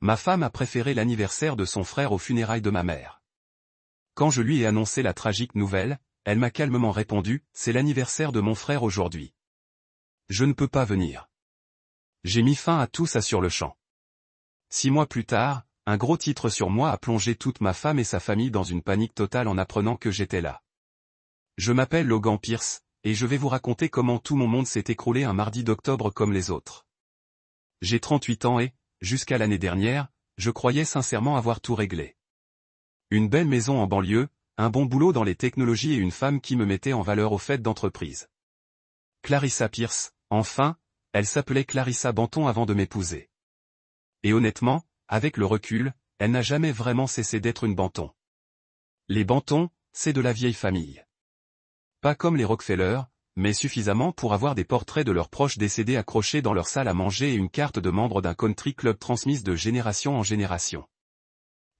Ma femme a préféré l'anniversaire de son frère aux funérailles de ma mère. Quand je lui ai annoncé la tragique nouvelle, elle m'a calmement répondu, « C'est l'anniversaire de mon frère aujourd'hui. Je ne peux pas venir. » J'ai mis fin à tout ça sur le champ. 6 mois plus tard, un gros titre sur moi a plongé toute ma femme et sa famille dans une panique totale en apprenant que j'étais là. Je m'appelle Logan Pierce, et je vais vous raconter comment tout mon monde s'est écroulé un mardi d'octobre comme les autres. J'ai 38 ans et, jusqu'à l'année dernière, je croyais sincèrement avoir tout réglé. Une belle maison en banlieue, un bon boulot dans les technologies et une femme qui me mettait en valeur aux fêtes d'entreprise. Clarissa Pierce, enfin, elle s'appelait Clarissa Banton avant de m'épouser. Et honnêtement, avec le recul, elle n'a jamais vraiment cessé d'être une Banton. Les Bantons, c'est de la vieille famille. Pas comme les Rockefeller, mais suffisamment pour avoir des portraits de leurs proches décédés accrochés dans leur salle à manger et une carte de membre d'un country club transmise de génération en génération.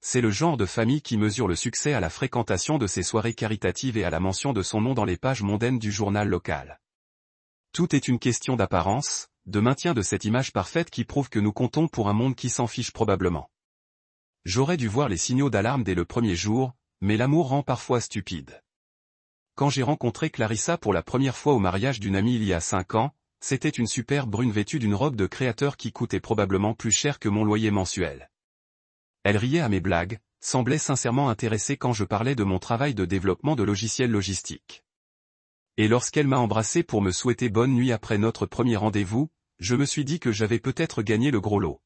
C'est le genre de famille qui mesure le succès à la fréquentation de ses soirées caritatives et à la mention de son nom dans les pages mondaines du journal local. Tout est une question d'apparence, de maintien de cette image parfaite qui prouve que nous comptons pour un monde qui s'en fiche probablement. J'aurais dû voir les signaux d'alarme dès le premier jour, mais l'amour rend parfois stupide. Quand j'ai rencontré Clarissa pour la première fois au mariage d'une amie il y a 5 ans, c'était une superbe brune vêtue d'une robe de créateur qui coûtait probablement plus cher que mon loyer mensuel. Elle riait à mes blagues, semblait sincèrement intéressée quand je parlais de mon travail de développement de logiciels logistiques. Et lorsqu'elle m'a embrassé pour me souhaiter bonne nuit après notre premier rendez-vous, je me suis dit que j'avais peut-être gagné le gros lot.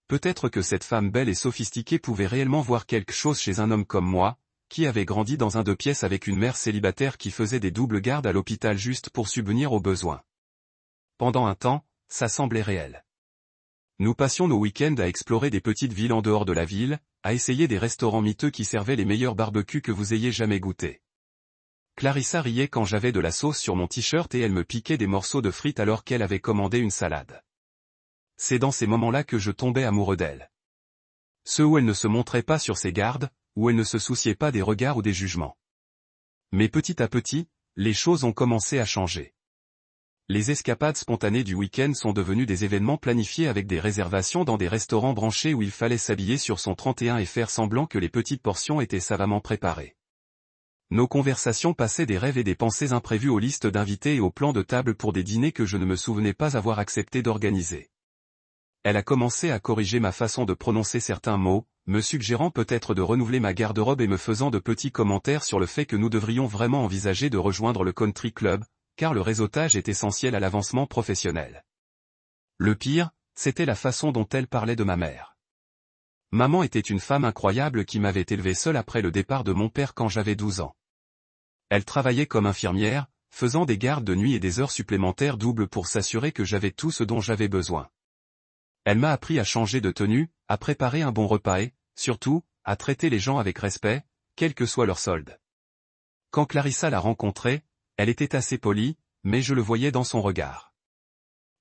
Peut-être que cette femme belle et sophistiquée pouvait réellement voir quelque chose chez un homme comme moi, qui avait grandi dans un 2 pièces avec une mère célibataire qui faisait des doubles gardes à l'hôpital juste pour subvenir aux besoins. Pendant un temps, ça semblait réel. Nous passions nos week-ends à explorer des petites villes en dehors de la ville, à essayer des restaurants miteux qui servaient les meilleurs barbecues que vous ayez jamais goûtés. Clarissa riait quand j'avais de la sauce sur mon t-shirt et elle me piquait des morceaux de frites alors qu'elle avait commandé une salade. C'est dans ces moments-là que je tombais amoureux d'elle. Ceux où elle ne se montrait pas sur ses gardes, où elle ne se souciait pas des regards ou des jugements. Mais petit à petit, les choses ont commencé à changer. Les escapades spontanées du week-end sont devenues des événements planifiés avec des réservations dans des restaurants branchés où il fallait s'habiller sur son 31 et faire semblant que les petites portions étaient savamment préparées. Nos conversations passaient des rêves et des pensées imprévues aux listes d'invités et aux plans de table pour des dîners que je ne me souvenais pas avoir accepté d'organiser. Elle a commencé à corriger ma façon de prononcer certains mots, me suggérant peut-être de renouveler ma garde-robe et me faisant de petits commentaires sur le fait que nous devrions vraiment envisager de rejoindre le country club, car le réseautage est essentiel à l'avancement professionnel. Le pire, c'était la façon dont elle parlait de ma mère. Maman était une femme incroyable qui m'avait élevé seule après le départ de mon père quand j'avais 12 ans. Elle travaillait comme infirmière, faisant des gardes de nuit et des heures supplémentaires doubles pour s'assurer que j'avais tout ce dont j'avais besoin. Elle m'a appris à changer de tenue, à préparer un bon repas et, surtout, à traiter les gens avec respect, quel que soit leur solde. Quand Clarissa l'a rencontrée, elle était assez polie, mais je le voyais dans son regard.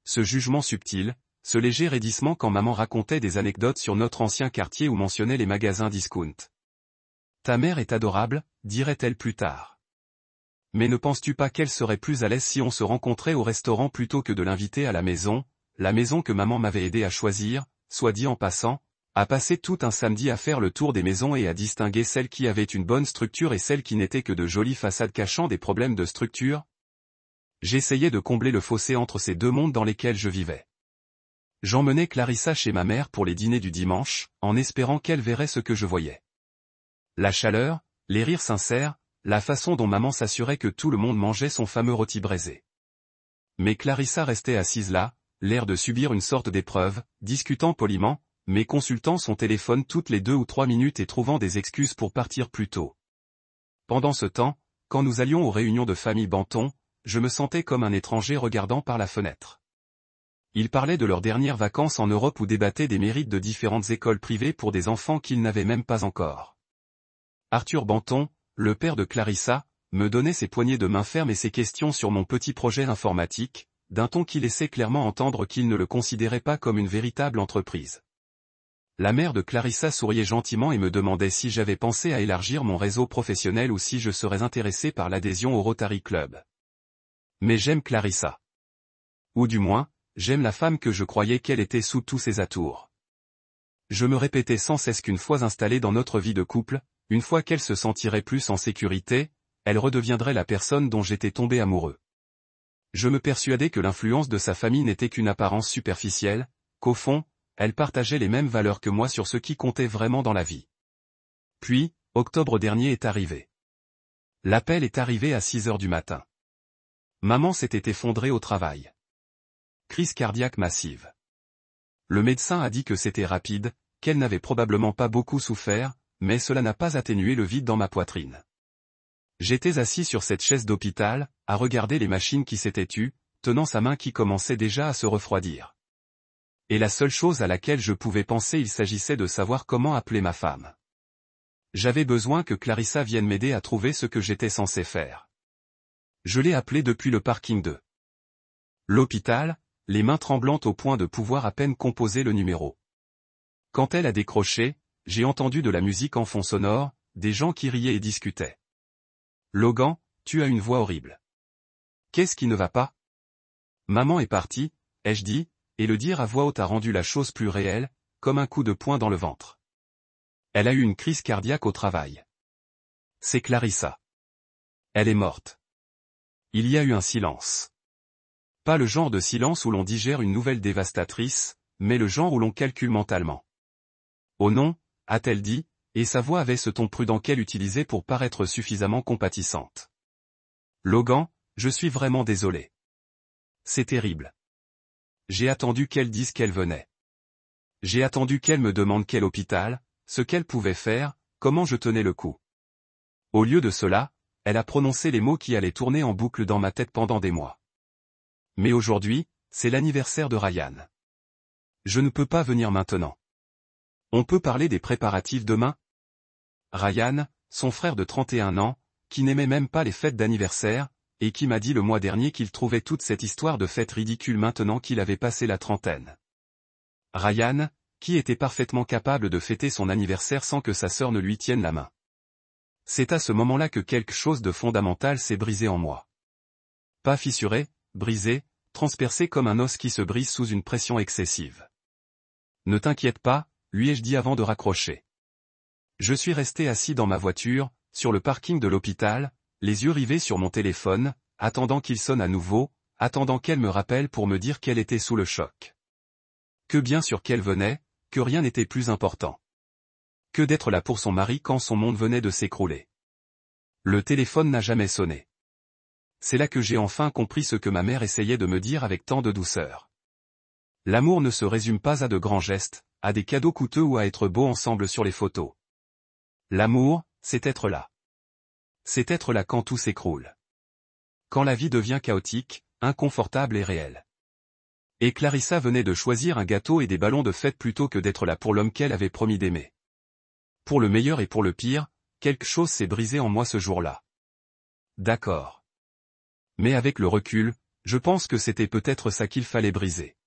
Ce jugement subtil, ce léger raidissement quand maman racontait des anecdotes sur notre ancien quartier ou mentionnait les magasins discount. « Ta mère est adorable », dirait-elle plus tard. Mais ne penses-tu pas qu'elle serait plus à l'aise si on se rencontrait au restaurant plutôt que de l'inviter à la maison que maman m'avait aidé à choisir, soit dit en passant, à passer tout un samedi à faire le tour des maisons et à distinguer celles qui avaient une bonne structure et celles qui n'étaient que de jolies façades cachant des problèmes de structure? J'essayais de combler le fossé entre ces deux mondes dans lesquels je vivais. J'emmenais Clarissa chez ma mère pour les dîners du dimanche, en espérant qu'elle verrait ce que je voyais. La chaleur, les rires sincères, la façon dont maman s'assurait que tout le monde mangeait son fameux rôti braisé. Mais Clarissa restait assise là, l'air de subir une sorte d'épreuve, discutant poliment, mais consultant son téléphone toutes les 2 ou 3 minutes et trouvant des excuses pour partir plus tôt. Pendant ce temps, quand nous allions aux réunions de famille Banton, je me sentais comme un étranger regardant par la fenêtre. Ils parlaient de leurs dernières vacances en Europe ou débattaient des mérites de différentes écoles privées pour des enfants qu'ils n'avaient même pas encore. Arthur Banton, le père de Clarissa, me donnait ses poignées de main fermes et ses questions sur mon petit projet informatique, d'un ton qui laissait clairement entendre qu'il ne le considérait pas comme une véritable entreprise. La mère de Clarissa souriait gentiment et me demandait si j'avais pensé à élargir mon réseau professionnel ou si je serais intéressé par l'adhésion au Rotary Club. Mais j'aime Clarissa. Ou du moins, j'aime la femme que je croyais qu'elle était sous tous ses atours. Je me répétais sans cesse qu'une fois installée dans notre vie de couple, une fois qu'elle se sentirait plus en sécurité, elle redeviendrait la personne dont j'étais tombé amoureux. Je me persuadais que l'influence de sa famille n'était qu'une apparence superficielle, qu'au fond, elle partageait les mêmes valeurs que moi sur ce qui comptait vraiment dans la vie. Puis, octobre dernier est arrivé. L'appel est arrivé à 6 heures du matin. Maman s'était effondrée au travail. Crise cardiaque massive. Le médecin a dit que c'était rapide, qu'elle n'avait probablement pas beaucoup souffert, mais cela n'a pas atténué le vide dans ma poitrine. J'étais assis sur cette chaise d'hôpital, à regarder les machines qui s'étaient tues, tenant sa main qui commençait déjà à se refroidir. Et la seule chose à laquelle je pouvais penser, il s'agissait de savoir comment appeler ma femme. J'avais besoin que Clarissa vienne m'aider à trouver ce que j'étais censé faire. Je l'ai appelée depuis le parking de l'hôpital, les mains tremblantes au point de pouvoir à peine composer le numéro. Quand elle a décroché, j'ai entendu de la musique en fond sonore, des gens qui riaient et discutaient. Logan, tu as une voix horrible. Qu'est-ce qui ne va pas? Maman est partie, ai-je dit, et le dire à voix haute a rendu la chose plus réelle, comme un coup de poing dans le ventre. Elle a eu une crise cardiaque au travail. C'est Clarissa. Elle est morte. Il y a eu un silence. Pas le genre de silence où l'on digère une nouvelle dévastatrice, mais le genre où l'on calcule mentalement. Oh non, a-t-elle dit, et sa voix avait ce ton prudent qu'elle utilisait pour paraître suffisamment compatissante. Logan, je suis vraiment désolé. C'est terrible. J'ai attendu qu'elle dise qu'elle venait. J'ai attendu qu'elle me demande quel hôpital, ce qu'elle pouvait faire, comment je tenais le coup. Au lieu de cela, elle a prononcé les mots qui allaient tourner en boucle dans ma tête pendant des mois. Mais aujourd'hui, c'est l'anniversaire de Ryan. Je ne peux pas venir maintenant. On peut parler des préparatifs demain? Ryan, son frère de 31 ans, qui n'aimait même pas les fêtes d'anniversaire, et qui m'a dit le mois dernier qu'il trouvait toute cette histoire de fête ridicule maintenant qu'il avait passé la trentaine. Ryan, qui était parfaitement capable de fêter son anniversaire sans que sa sœur ne lui tienne la main. C'est à ce moment-là que quelque chose de fondamental s'est brisé en moi. Pas fissuré, brisé, transpercé comme un os qui se brise sous une pression excessive. Ne t'inquiète pas, lui ai-je dit avant de raccrocher. Je suis resté assis dans ma voiture, sur le parking de l'hôpital, les yeux rivés sur mon téléphone, attendant qu'il sonne à nouveau, attendant qu'elle me rappelle pour me dire qu'elle était sous le choc. Que bien sûr qu'elle venait, que rien n'était plus important. Que d'être là pour son mari quand son monde venait de s'écrouler. Le téléphone n'a jamais sonné. C'est là que j'ai enfin compris ce que ma mère essayait de me dire avec tant de douceur. L'amour ne se résume pas à de grands gestes, à des cadeaux coûteux ou à être beau ensemble sur les photos. L'amour, c'est être là. C'est être là quand tout s'écroule. Quand la vie devient chaotique, inconfortable et réelle. Et Clarissa venait de choisir un gâteau et des ballons de fête plutôt que d'être là pour l'homme qu'elle avait promis d'aimer. Pour le meilleur et pour le pire, quelque chose s'est brisé en moi ce jour-là. D'accord. Mais avec le recul, je pense que c'était peut-être ça qu'il fallait briser.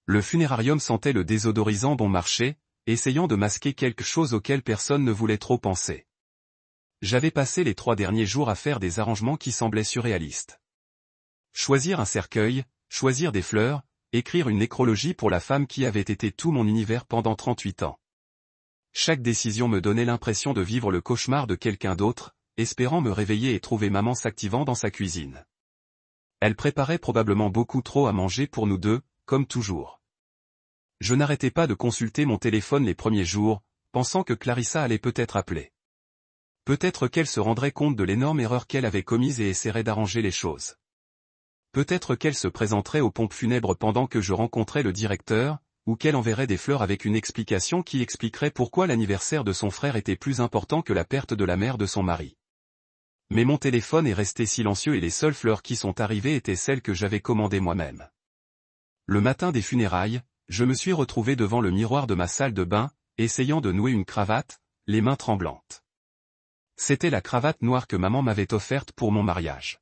Le funérarium sentait le désodorisant bon marché, essayant de masquer quelque chose auquel personne ne voulait trop penser. J'avais passé les 3 derniers jours à faire des arrangements qui semblaient surréalistes. Choisir un cercueil, choisir des fleurs, écrire une nécrologie pour la femme qui avait été tout mon univers pendant 38 ans. Chaque décision me donnait l'impression de vivre le cauchemar de quelqu'un d'autre, espérant me réveiller et trouver maman s'activant dans sa cuisine. Elle préparait probablement beaucoup trop à manger pour nous deux, comme toujours. Je n'arrêtais pas de consulter mon téléphone les premiers jours, pensant que Clarissa allait peut-être appeler. Peut-être qu'elle se rendrait compte de l'énorme erreur qu'elle avait commise et essaierait d'arranger les choses. Peut-être qu'elle se présenterait aux pompes funèbres pendant que je rencontrais le directeur, ou qu'elle enverrait des fleurs avec une explication qui expliquerait pourquoi l'anniversaire de son frère était plus important que la perte de la mère de son mari. Mais mon téléphone est resté silencieux et les seules fleurs qui sont arrivées étaient celles que j'avais commandées moi-même. Le matin des funérailles, je me suis retrouvé devant le miroir de ma salle de bain, essayant de nouer une cravate, les mains tremblantes. C'était la cravate noire que maman m'avait offerte pour mon mariage.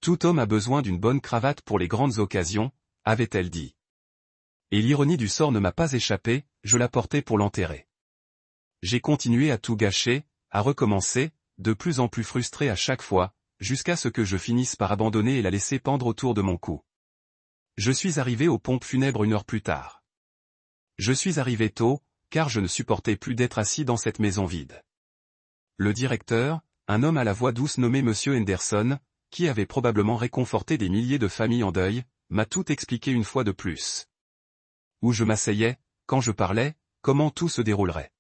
Tout homme a besoin d'une bonne cravate pour les grandes occasions, avait-elle dit. Et l'ironie du sort ne m'a pas échappé, je la portais pour l'enterrer. J'ai continué à tout gâcher, à recommencer, de plus en plus frustré à chaque fois, jusqu'à ce que je finisse par abandonner et la laisser pendre autour de mon cou. Je suis arrivé aux pompes funèbres 1 heure plus tard. Je suis arrivé tôt, car je ne supportais plus d'être assis dans cette maison vide. Le directeur, un homme à la voix douce nommé Monsieur Henderson, qui avait probablement réconforté des milliers de familles en deuil, m'a tout expliqué une fois de plus. Où je m'asseyais, quand je parlais, comment tout se déroulerait.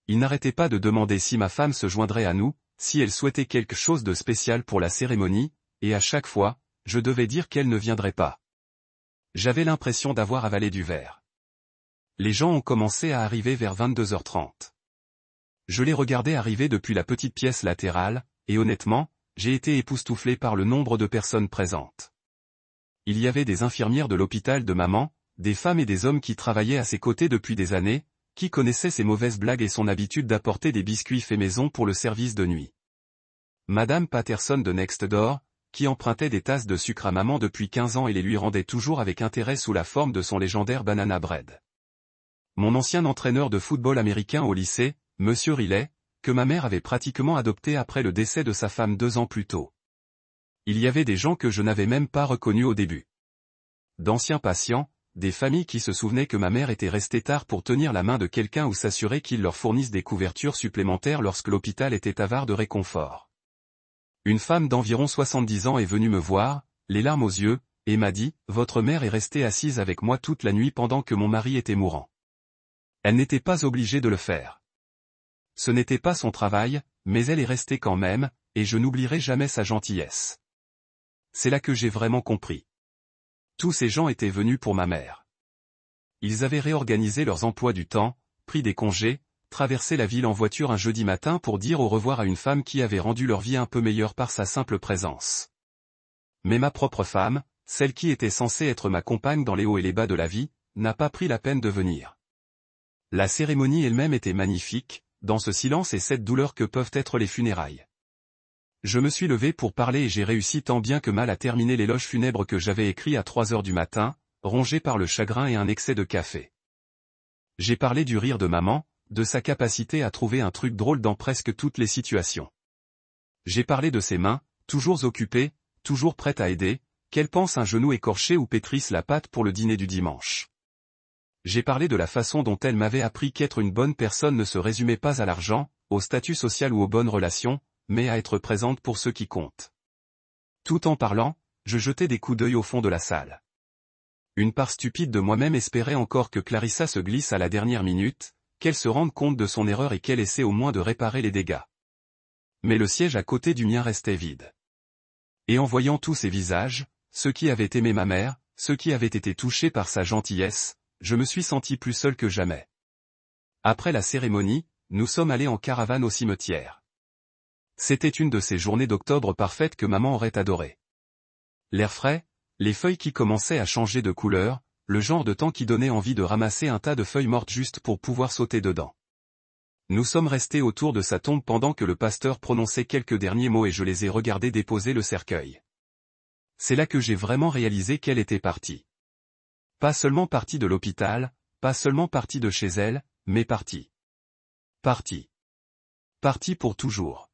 Il n'arrêtait pas de demander si ma femme se joindrait à nous, si elle souhaitait quelque chose de spécial pour la cérémonie, et à chaque fois, je devais dire qu'elle ne viendrait pas. J'avais l'impression d'avoir avalé du verre. Les gens ont commencé à arriver vers 22h30. Je les regardais arriver depuis la petite pièce latérale, et honnêtement, j'ai été époustouflé par le nombre de personnes présentes. Il y avait des infirmières de l'hôpital de maman, des femmes et des hommes qui travaillaient à ses côtés depuis des années, qui connaissaient ses mauvaises blagues et son habitude d'apporter des biscuits faits maison pour le service de nuit. Madame Patterson de Next Door, qui empruntait des tasses de sucre à maman depuis 15 ans et les lui rendait toujours avec intérêt sous la forme de son légendaire banana bread. Mon ancien entraîneur de football américain au lycée, Monsieur Riley, que ma mère avait pratiquement adopté après le décès de sa femme 2 ans plus tôt. Il y avait des gens que je n'avais même pas reconnus au début. D'anciens patients, des familles qui se souvenaient que ma mère était restée tard pour tenir la main de quelqu'un ou s'assurer qu'il leur fournisse des couvertures supplémentaires lorsque l'hôpital était avare de réconfort. Une femme d'environ 70 ans est venue me voir, les larmes aux yeux, et m'a dit « Votre mère est restée assise avec moi toute la nuit pendant que mon mari était mourant. » Elle n'était pas obligée de le faire. Ce n'était pas son travail, mais elle est restée quand même, et je n'oublierai jamais sa gentillesse. C'est là que j'ai vraiment compris. Tous ces gens étaient venus pour ma mère. Ils avaient réorganisé leurs emplois du temps, pris des congés, traversé la ville en voiture un jeudi matin pour dire au revoir à une femme qui avait rendu leur vie un peu meilleure par sa simple présence. Mais ma propre femme, celle qui était censée être ma compagne dans les hauts et les bas de la vie, n'a pas pris la peine de venir. La cérémonie elle-même était magnifique, dans ce silence et cette douleur que peuvent être les funérailles. Je me suis levé pour parler et j'ai réussi tant bien que mal à terminer l'éloge funèbre que j'avais écrit à 3 heures du matin, rongé par le chagrin et un excès de café. J'ai parlé du rire de maman, de sa capacité à trouver un truc drôle dans presque toutes les situations. J'ai parlé de ses mains, toujours occupées, toujours prêtes à aider, qu'elle pense un genou écorché ou pétrisse la pâte pour le dîner du dimanche. J'ai parlé de la façon dont elle m'avait appris qu'être une bonne personne ne se résumait pas à l'argent, au statut social ou aux bonnes relations, mais à être présente pour ceux qui comptent. Tout en parlant, je jetais des coups d'œil au fond de la salle. Une part stupide de moi-même espérait encore que Clarissa se glisse à la dernière minute, qu'elle se rende compte de son erreur et qu'elle essaie au moins de réparer les dégâts. Mais le siège à côté du mien restait vide. Et en voyant tous ces visages, ceux qui avaient aimé ma mère, ceux qui avaient été touchés par sa gentillesse, je me suis senti plus seul que jamais. Après la cérémonie, nous sommes allés en caravane au cimetière. C'était une de ces journées d'octobre parfaites que maman aurait adorées. L'air frais, les feuilles qui commençaient à changer de couleur, le genre de temps qui donnait envie de ramasser un tas de feuilles mortes juste pour pouvoir sauter dedans. Nous sommes restés autour de sa tombe pendant que le pasteur prononçait quelques derniers mots et je les ai regardés déposer le cercueil. C'est là que j'ai vraiment réalisé qu'elle était partie. Pas seulement partie de l'hôpital, pas seulement partie de chez elle, mais partie. Partie. Partie pour toujours.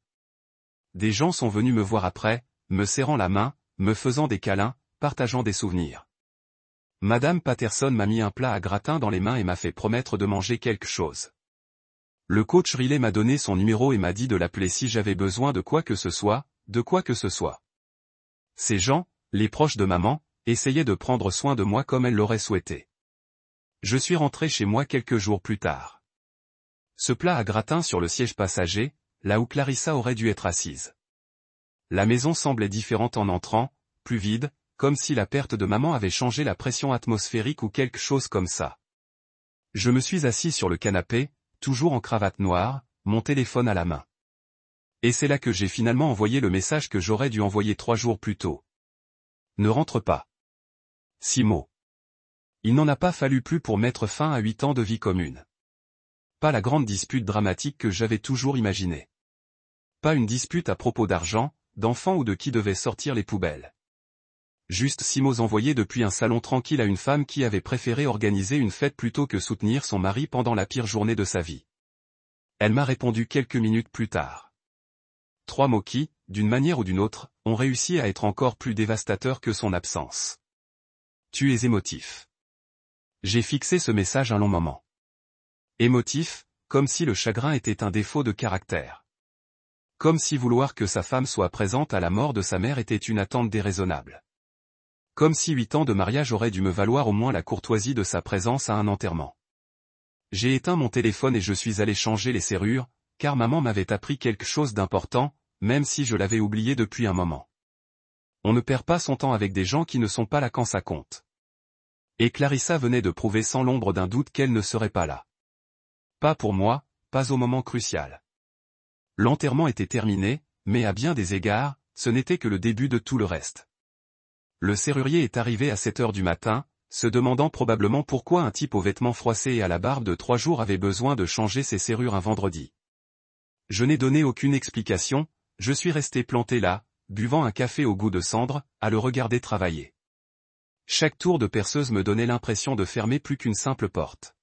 Des gens sont venus me voir après, me serrant la main, me faisant des câlins, partageant des souvenirs. Madame Patterson m'a mis un plat à gratin dans les mains et m'a fait promettre de manger quelque chose. Le coach Riley m'a donné son numéro et m'a dit de l'appeler si j'avais besoin de quoi que ce soit, de quoi que ce soit. Ces gens, les proches de maman, essayaient de prendre soin de moi comme elle l'aurait souhaité. Je suis rentré chez moi quelques jours plus tard. Ce plat à gratin sur le siège passager, là où Clarissa aurait dû être assise. La maison semblait différente en entrant, plus vide, comme si la perte de maman avait changé la pression atmosphérique ou quelque chose comme ça. Je me suis assis sur le canapé, toujours en cravate noire, mon téléphone à la main. Et c'est là que j'ai finalement envoyé le message que j'aurais dû envoyer 3 jours plus tôt. Ne rentre pas. 6 mots. Il n'en a pas fallu plus pour mettre fin à 8 ans de vie commune. Pas la grande dispute dramatique que j'avais toujours imaginée. Pas une dispute à propos d'argent, d'enfants ou de qui devait sortir les poubelles. Juste 6 mots envoyés depuis un salon tranquille à une femme qui avait préféré organiser une fête plutôt que soutenir son mari pendant la pire journée de sa vie. Elle m'a répondu quelques minutes plus tard. 3 mots qui, d'une manière ou d'une autre, ont réussi à être encore plus dévastateurs que son absence. Tu es émotif. J'ai fixé ce message un long moment. Émotif, comme si le chagrin était un défaut de caractère. Comme si vouloir que sa femme soit présente à la mort de sa mère était une attente déraisonnable. Comme si 8 ans de mariage auraient dû me valoir au moins la courtoisie de sa présence à un enterrement. J'ai éteint mon téléphone et je suis allé changer les serrures, car maman m'avait appris quelque chose d'important, même si je l'avais oublié depuis un moment. On ne perd pas son temps avec des gens qui ne sont pas là quand ça compte. Et Clarissa venait de prouver sans l'ombre d'un doute qu'elle ne serait pas là. Pas pour moi, pas au moment crucial. L'enterrement était terminé, mais à bien des égards, ce n'était que le début de tout le reste. Le serrurier est arrivé à 7 heures du matin, se demandant probablement pourquoi un type aux vêtements froissés et à la barbe de 3 jours avait besoin de changer ses serrures un vendredi. Je n'ai donné aucune explication, je suis resté planté là, buvant un café au goût de cendre, à le regarder travailler. Chaque tour de perceuse me donnait l'impression de fermer plus qu'une simple porte.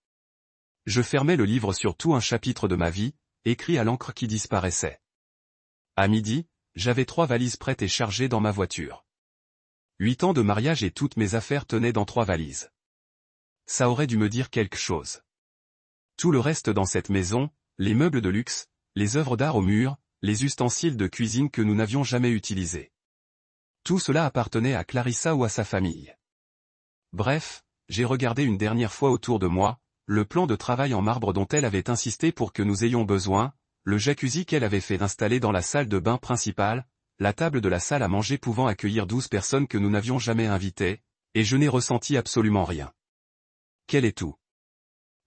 Je fermais le livre sur tout un chapitre de ma vie, écrit à l'encre qui disparaissait. À midi, j'avais 3 valises prêtes et chargées dans ma voiture. 8 ans de mariage et toutes mes affaires tenaient dans 3 valises. Ça aurait dû me dire quelque chose. Tout le reste dans cette maison, les meubles de luxe, les œuvres d'art au mur, les ustensiles de cuisine que nous n'avions jamais utilisés. Tout cela appartenait à Clarissa ou à sa famille. Bref, j'ai regardé une dernière fois autour de moi, le plan de travail en marbre dont elle avait insisté pour que nous ayons besoin, le jacuzzi qu'elle avait fait installer dans la salle de bain principale, la table de la salle à manger pouvant accueillir 12 personnes que nous n'avions jamais invitées, et je n'ai ressenti absolument rien. Quel est tout?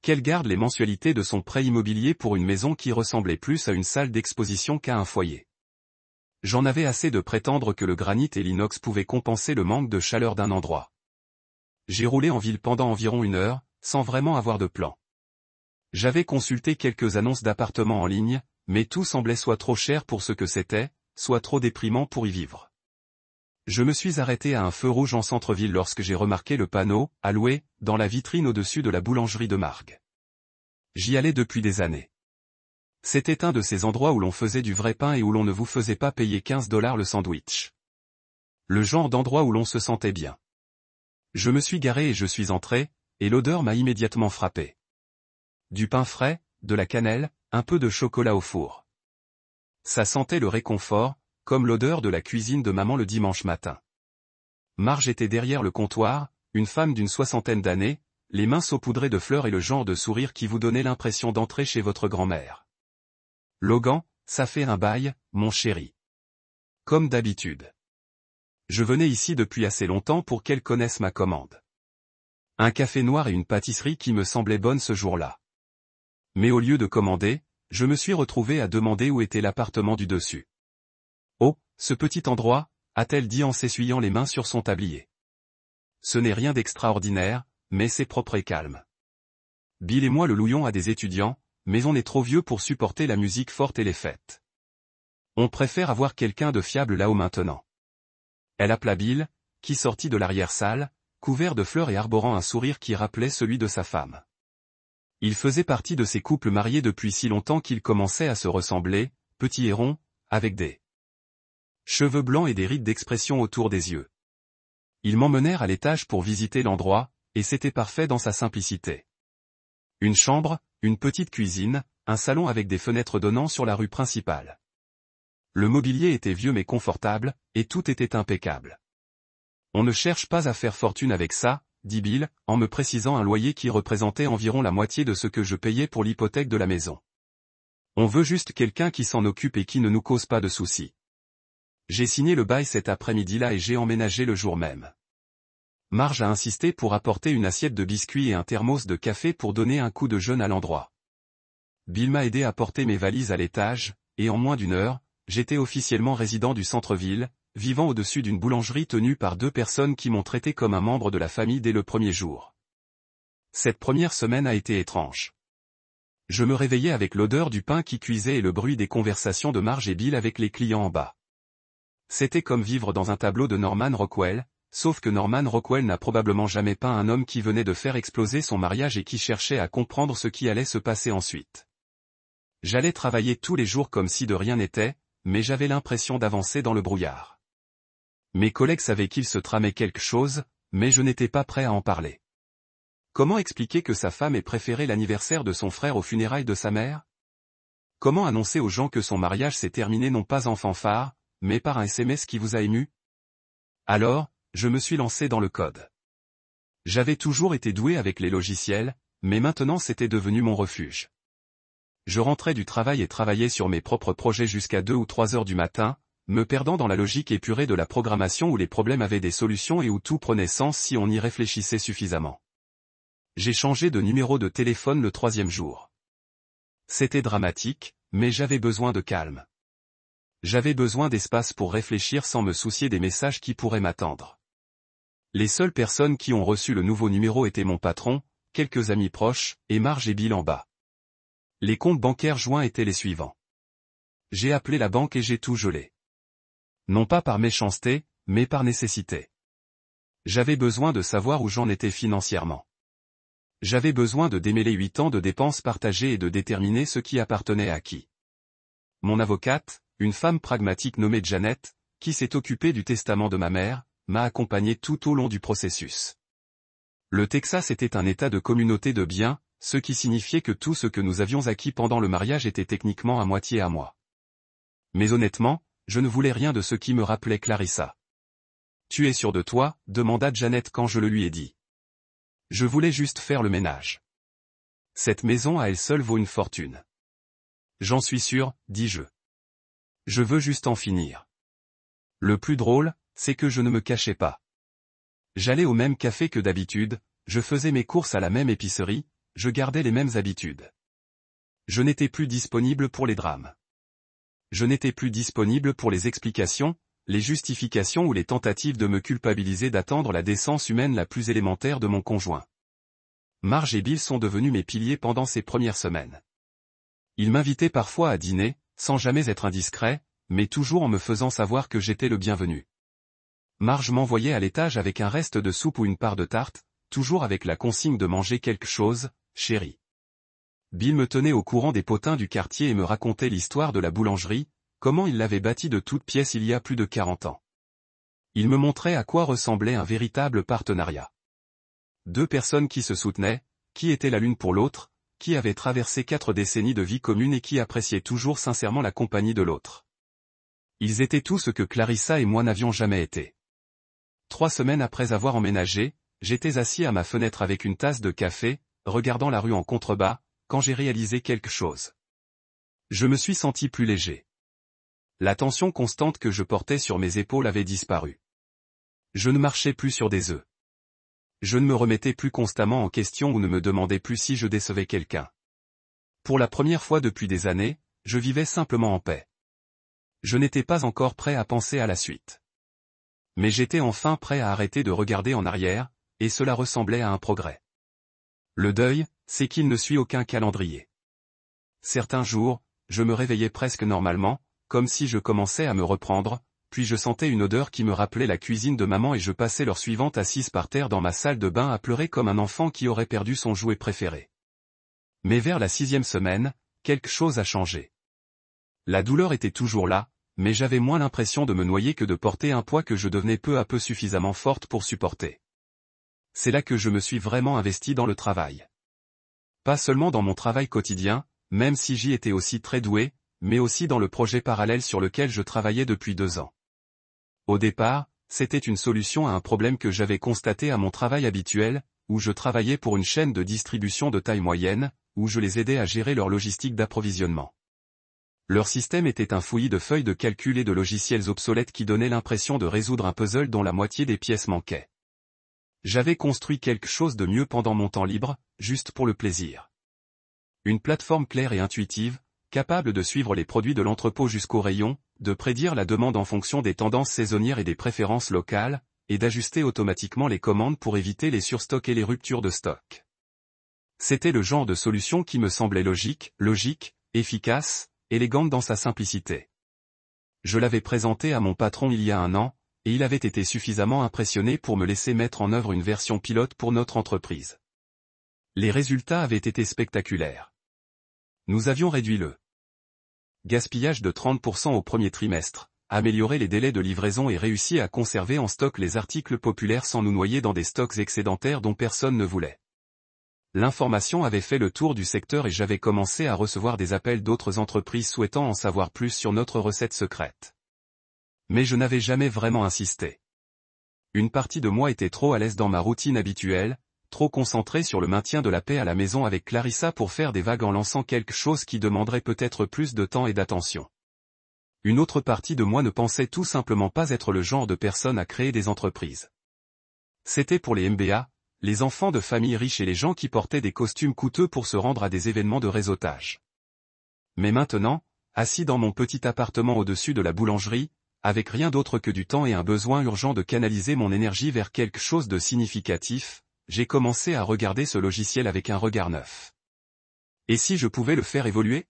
Qu'elle garde les mensualités de son prêt immobilier pour une maison qui ressemblait plus à une salle d'exposition qu'à un foyer. J'en avais assez de prétendre que le granit et l'inox pouvaient compenser le manque de chaleur d'un endroit. J'ai roulé en ville pendant environ 1 heure, sans vraiment avoir de plan. J'avais consulté quelques annonces d'appartements en ligne, mais tout semblait soit trop cher pour ce que c'était, soit trop déprimant pour y vivre. Je me suis arrêté à un feu rouge en centre-ville lorsque j'ai remarqué le panneau « À louer » dans la vitrine au-dessus de la boulangerie de Margues. J'y allais depuis des années. C'était un de ces endroits où l'on faisait du vrai pain et où l'on ne vous faisait pas payer 15 $ le sandwich. Le genre d'endroit où l'on se sentait bien. Je me suis garé et je suis entré, et l'odeur m'a immédiatement frappé. Du pain frais, de la cannelle, un peu de chocolat au four. Ça sentait le réconfort, comme l'odeur de la cuisine de maman le dimanche matin. Marge était derrière le comptoir, une femme d'une 60aine d'années, les mains saupoudrées de fleurs et le genre de sourire qui vous donnait l'impression d'entrer chez votre grand-mère. Logan, ça fait un bail, mon chéri. Comme d'habitude. Je venais ici depuis assez longtemps pour qu'elle connaisse ma commande. Un café noir et une pâtisserie qui me semblaient bonnes ce jour-là. Mais au lieu de commander, je me suis retrouvé à demander où était l'appartement du dessus. Oh, ce petit endroit, a-t-elle dit en s'essuyant les mains sur son tablier. Ce n'est rien d'extraordinaire, mais c'est propre et calme. Bill et moi le louions à des étudiants, mais on est trop vieux pour supporter la musique forte et les fêtes. On préfère avoir quelqu'un de fiable là-haut maintenant. Elle appela Bill, qui sortit de l'arrière-salle, couvert de fleurs et arborant un sourire qui rappelait celui de sa femme. Il faisait partie de ces couples mariés depuis si longtemps qu'ils commençaient à se ressembler, petits et ronds, avec des cheveux blancs et des rides d'expression autour des yeux. Ils m'emmenèrent à l'étage pour visiter l'endroit, et c'était parfait dans sa simplicité. Une chambre, une petite cuisine, un salon avec des fenêtres donnant sur la rue principale. Le mobilier était vieux mais confortable, et tout était impeccable. On ne cherche pas à faire fortune avec ça, dit Bill, en me précisant un loyer qui représentait environ la moitié de ce que je payais pour l'hypothèque de la maison. On veut juste quelqu'un qui s'en occupe et qui ne nous cause pas de soucis. J'ai signé le bail cet après-midi-là et j'ai emménagé le jour même. Marge a insisté pour apporter une assiette de biscuits et un thermos de café pour donner un coup de jeûne à l'endroit. Bill m'a aidé à porter mes valises à l'étage, et en moins d'1 heure, j'étais officiellement résident du centre-ville, vivant au-dessus d'une boulangerie tenue par 2 personnes qui m'ont traité comme un membre de la famille dès le premier jour. Cette première semaine a été étrange. Je me réveillais avec l'odeur du pain qui cuisait et le bruit des conversations de Marge et Bill avec les clients en bas. C'était comme vivre dans un tableau de Norman Rockwell, sauf que Norman Rockwell n'a probablement jamais peint un homme qui venait de faire exploser son mariage et qui cherchait à comprendre ce qui allait se passer ensuite. J'allais travailler tous les jours comme si de rien n'était, mais j'avais l'impression d'avancer dans le brouillard. Mes collègues savaient qu'il se tramait quelque chose, mais je n'étais pas prêt à en parler. Comment expliquer que sa femme ait préféré l'anniversaire de son frère aux funérailles de sa mère? Comment annoncer aux gens que son mariage s'est terminé non pas en fanfare, mais par un SMS qui vous a ému? Alors, je me suis lancé dans le code. J'avais toujours été doué avec les logiciels, mais maintenant c'était devenu mon refuge. Je rentrais du travail et travaillais sur mes propres projets jusqu'à 2 ou 3 heures du matin, me perdant dans la logique épurée de la programmation où les problèmes avaient des solutions et où tout prenait sens si on y réfléchissait suffisamment. J'ai changé de numéro de téléphone le 3e jour. C'était dramatique, mais j'avais besoin de calme. J'avais besoin d'espace pour réfléchir sans me soucier des messages qui pourraient m'attendre. Les seules personnes qui ont reçu le nouveau numéro étaient mon patron, quelques amis proches, et Marge et Bill en bas. Les comptes bancaires joints étaient les suivants. J'ai appelé la banque et j'ai tout gelé. Non pas par méchanceté, mais par nécessité. J'avais besoin de savoir où j'en étais financièrement. J'avais besoin de démêler 8 ans de dépenses partagées et de déterminer ce qui appartenait à qui. Mon avocate, une femme pragmatique nommée Janet, qui s'est occupée du testament de ma mère, m'a accompagné tout au long du processus. Le Texas était un état de communauté de biens, ce qui signifiait que tout ce que nous avions acquis pendant le mariage était techniquement à moitié à moi. Mais honnêtement, je ne voulais rien de ce qui me rappelait Clarissa. « Tu es sûr de toi ?» demanda Janet quand je le lui ai dit. Je voulais juste faire le ménage. Cette maison à elle seule vaut une fortune. J'en suis sûr, dis-je. Je veux juste en finir. Le plus drôle, c'est que je ne me cachais pas. J'allais au même café que d'habitude, je faisais mes courses à la même épicerie, je gardais les mêmes habitudes. Je n'étais plus disponible pour les drames. Je n'étais plus disponible pour les explications, les justifications ou les tentatives de me culpabiliser d'attendre la décence humaine la plus élémentaire de mon conjoint. Marge et Bill sont devenus mes piliers pendant ces premières semaines. Ils m'invitaient parfois à dîner, sans jamais être indiscret, mais toujours en me faisant savoir que j'étais le bienvenu. Marge m'envoyait à l'étage avec un reste de soupe ou une part de tarte, toujours avec la consigne de manger quelque chose, chérie. Bill me tenait au courant des potins du quartier et me racontait l'histoire de la boulangerie, comment il l'avait bâtie de toutes pièces il y a plus de 40 ans. Il me montrait à quoi ressemblait un véritable partenariat. 2 personnes qui se soutenaient, qui étaient la l'une pour l'autre, qui avaient traversé 4 décennies de vie commune et qui appréciaient toujours sincèrement la compagnie de l'autre. Ils étaient tout ce que Clarissa et moi n'avions jamais été. 3 semaines après avoir emménagé, j'étais assis à ma fenêtre avec une tasse de café, regardant la rue en contrebas, quand j'ai réalisé quelque chose. Je me suis senti plus léger. La tension constante que je portais sur mes épaules avait disparu. Je ne marchais plus sur des œufs. Je ne me remettais plus constamment en question ou ne me demandais plus si je décevais quelqu'un. Pour la première fois depuis des années, je vivais simplement en paix. Je n'étais pas encore prêt à penser à la suite. Mais j'étais enfin prêt à arrêter de regarder en arrière, et cela ressemblait à un progrès. Le deuil, c'est qu'il ne suit aucun calendrier. Certains jours, je me réveillais presque normalement, comme si je commençais à me reprendre, puis je sentais une odeur qui me rappelait la cuisine de maman et je passais l'heure suivante assise par terre dans ma salle de bain à pleurer comme un enfant qui aurait perdu son jouet préféré. Mais vers la 6e semaine, quelque chose a changé. La douleur était toujours là, mais j'avais moins l'impression de me noyer que de porter un poids que je devenais peu à peu suffisamment forte pour supporter. C'est là que je me suis vraiment investi dans le travail. Pas seulement dans mon travail quotidien, même si j'y étais aussi très doué, mais aussi dans le projet parallèle sur lequel je travaillais depuis 2 ans. Au départ, c'était une solution à un problème que j'avais constaté à mon travail habituel, où je travaillais pour une chaîne de distribution de taille moyenne, où je les aidais à gérer leur logistique d'approvisionnement. Leur système était un fouillis de feuilles de calcul et de logiciels obsolètes qui donnaient l'impression de résoudre un puzzle dont la moitié des pièces manquaient. J'avais construit quelque chose de mieux pendant mon temps libre, juste pour le plaisir. Une plateforme claire et intuitive, capable de suivre les produits de l'entrepôt jusqu'au rayon, de prédire la demande en fonction des tendances saisonnières et des préférences locales, et d'ajuster automatiquement les commandes pour éviter les surstocks et les ruptures de stock. C'était le genre de solution qui me semblait logique, efficace, élégante dans sa simplicité. Je l'avais présenté à mon patron il y a 1 an, et il avait été suffisamment impressionné pour me laisser mettre en œuvre une version pilote pour notre entreprise. Les résultats avaient été spectaculaires. Nous avions réduit le gaspillage de 30% au premier trimestre, amélioré les délais de livraison et réussi à conserver en stock les articles populaires sans nous noyer dans des stocks excédentaires dont personne ne voulait. L'information avait fait le tour du secteur et j'avais commencé à recevoir des appels d'autres entreprises souhaitant en savoir plus sur notre recette secrète. Mais je n'avais jamais vraiment insisté. Une partie de moi était trop à l'aise dans ma routine habituelle, trop concentrée sur le maintien de la paix à la maison avec Clarissa pour faire des vagues en lançant quelque chose qui demanderait peut-être plus de temps et d'attention. Une autre partie de moi ne pensait tout simplement pas être le genre de personne à créer des entreprises. C'était pour les MBA, les enfants de familles riches et les gens qui portaient des costumes coûteux pour se rendre à des événements de réseautage. Mais maintenant, assis dans mon petit appartement au-dessus de la boulangerie, avec rien d'autre que du temps et un besoin urgent de canaliser mon énergie vers quelque chose de significatif, j'ai commencé à regarder ce logiciel avec un regard neuf. Et si je pouvais le faire évoluer?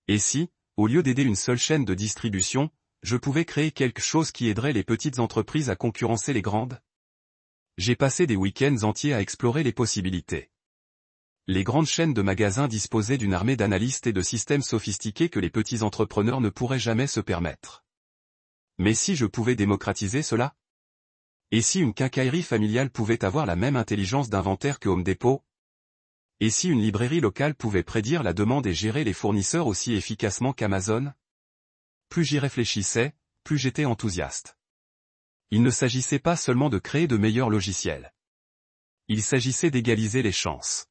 Et si, au lieu d'aider une seule chaîne de distribution, je pouvais créer quelque chose qui aiderait les petites entreprises à concurrencer les grandes? J'ai passé des week-ends entiers à explorer les possibilités. Les grandes chaînes de magasins disposaient d'une armée d'analystes et de systèmes sophistiqués que les petits entrepreneurs ne pourraient jamais se permettre. Mais si je pouvais démocratiser cela? Et si une quincaillerie familiale pouvait avoir la même intelligence d'inventaire que Home Depot? Et si une librairie locale pouvait prédire la demande et gérer les fournisseurs aussi efficacement qu'Amazon? Plus j'y réfléchissais, plus j'étais enthousiaste. Il ne s'agissait pas seulement de créer de meilleurs logiciels. Il s'agissait d'égaliser les chances.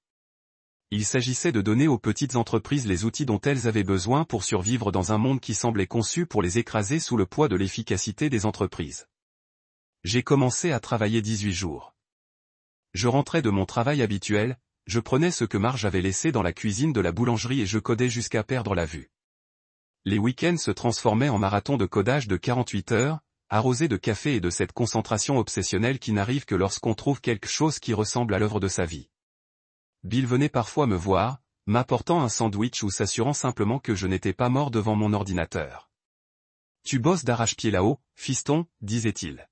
Il s'agissait de donner aux petites entreprises les outils dont elles avaient besoin pour survivre dans un monde qui semblait conçu pour les écraser sous le poids de l'efficacité des entreprises. J'ai commencé à travailler 18 jours. Je rentrais de mon travail habituel, je prenais ce que Marge avait laissé dans la cuisine de la boulangerie et je codais jusqu'à perdre la vue. Les week-ends se transformaient en marathon de codage de 48 heures, arrosé de café et de cette concentration obsessionnelle qui n'arrive que lorsqu'on trouve quelque chose qui ressemble à l'œuvre de sa vie. Bill venait parfois me voir, m'apportant un sandwich ou s'assurant simplement que je n'étais pas mort devant mon ordinateur. « Tu bosses d'arrache-pied là-haut, fiston » disait-il.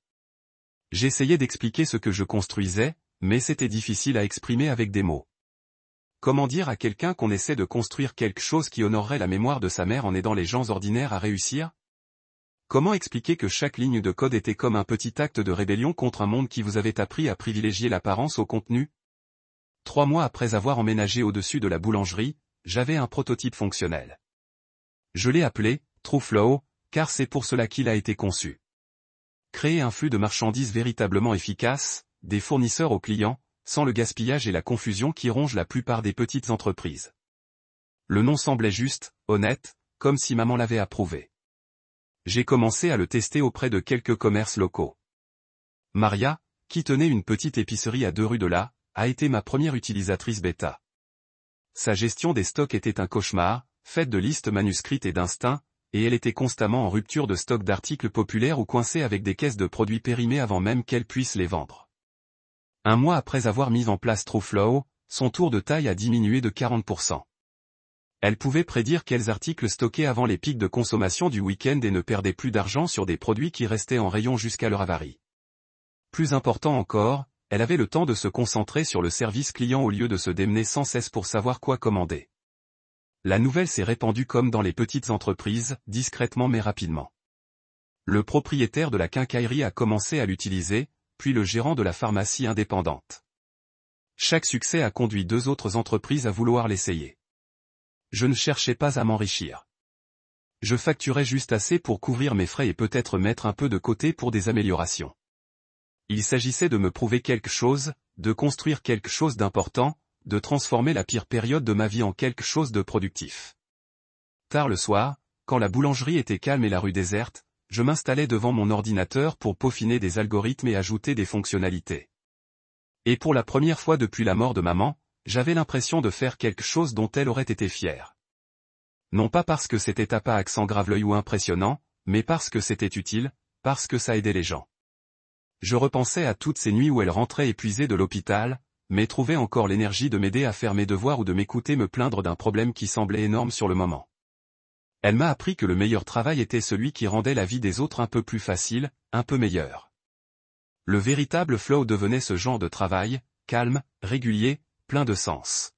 J'essayais d'expliquer ce que je construisais, mais c'était difficile à exprimer avec des mots. Comment dire à quelqu'un qu'on essaie de construire quelque chose qui honorerait la mémoire de sa mère en aidant les gens ordinaires à réussir? Comment expliquer que chaque ligne de code était comme un petit acte de rébellion contre un monde qui vous avait appris à privilégier l'apparence au contenu? 3 mois après avoir emménagé au-dessus de la boulangerie, j'avais un prototype fonctionnel. Je l'ai appelé TrueFlow, car c'est pour cela qu'il a été conçu. Créer un flux de marchandises véritablement efficace, des fournisseurs aux clients, sans le gaspillage et la confusion qui rongent la plupart des petites entreprises. Le nom semblait juste, honnête, comme si maman l'avait approuvé. J'ai commencé à le tester auprès de quelques commerces locaux. Maria, qui tenait une petite épicerie à 2 rues de là, a été ma première utilisatrice bêta. Sa gestion des stocks était un cauchemar, faite de listes manuscrites et d'instincts, et elle était constamment en rupture de stock d'articles populaires ou coincée avec des caisses de produits périmés avant même qu'elle puisse les vendre. 1 mois après avoir mis en place TrueFlow, son tour de taille a diminué de 40%. Elle pouvait prédire quels articles stocker avant les pics de consommation du week-end et ne perdait plus d'argent sur des produits qui restaient en rayon jusqu'à leur avarie. Plus important encore, elle avait le temps de se concentrer sur le service client au lieu de se démener sans cesse pour savoir quoi commander. La nouvelle s'est répandue comme dans les petites entreprises, discrètement mais rapidement. Le propriétaire de la quincaillerie a commencé à l'utiliser, puis le gérant de la pharmacie indépendante. Chaque succès a conduit 2 autres entreprises à vouloir l'essayer. Je ne cherchais pas à m'enrichir. Je facturais juste assez pour couvrir mes frais et peut-être mettre un peu de côté pour des améliorations. Il s'agissait de me prouver quelque chose, de construire quelque chose d'important, de transformer la pire période de ma vie en quelque chose de productif. Tard le soir, quand la boulangerie était calme et la rue déserte, je m'installais devant mon ordinateur pour peaufiner des algorithmes et ajouter des fonctionnalités. Et pour la première fois depuis la mort de maman, j'avais l'impression de faire quelque chose dont elle aurait été fière. Non pas parce que c'était à pas accent grave-l'œil ou impressionnant, mais parce que c'était utile, parce que ça aidait les gens. Je repensais à toutes ces nuits où elle rentrait épuisée de l'hôpital, mais trouvait encore l'énergie de m'aider à faire mes devoirs ou de m'écouter me plaindre d'un problème qui semblait énorme sur le moment. Elle m'a appris que le meilleur travail était celui qui rendait la vie des autres un peu plus facile, un peu meilleure. Le véritable flow devenait ce genre de travail, calme, régulier, plein de sens.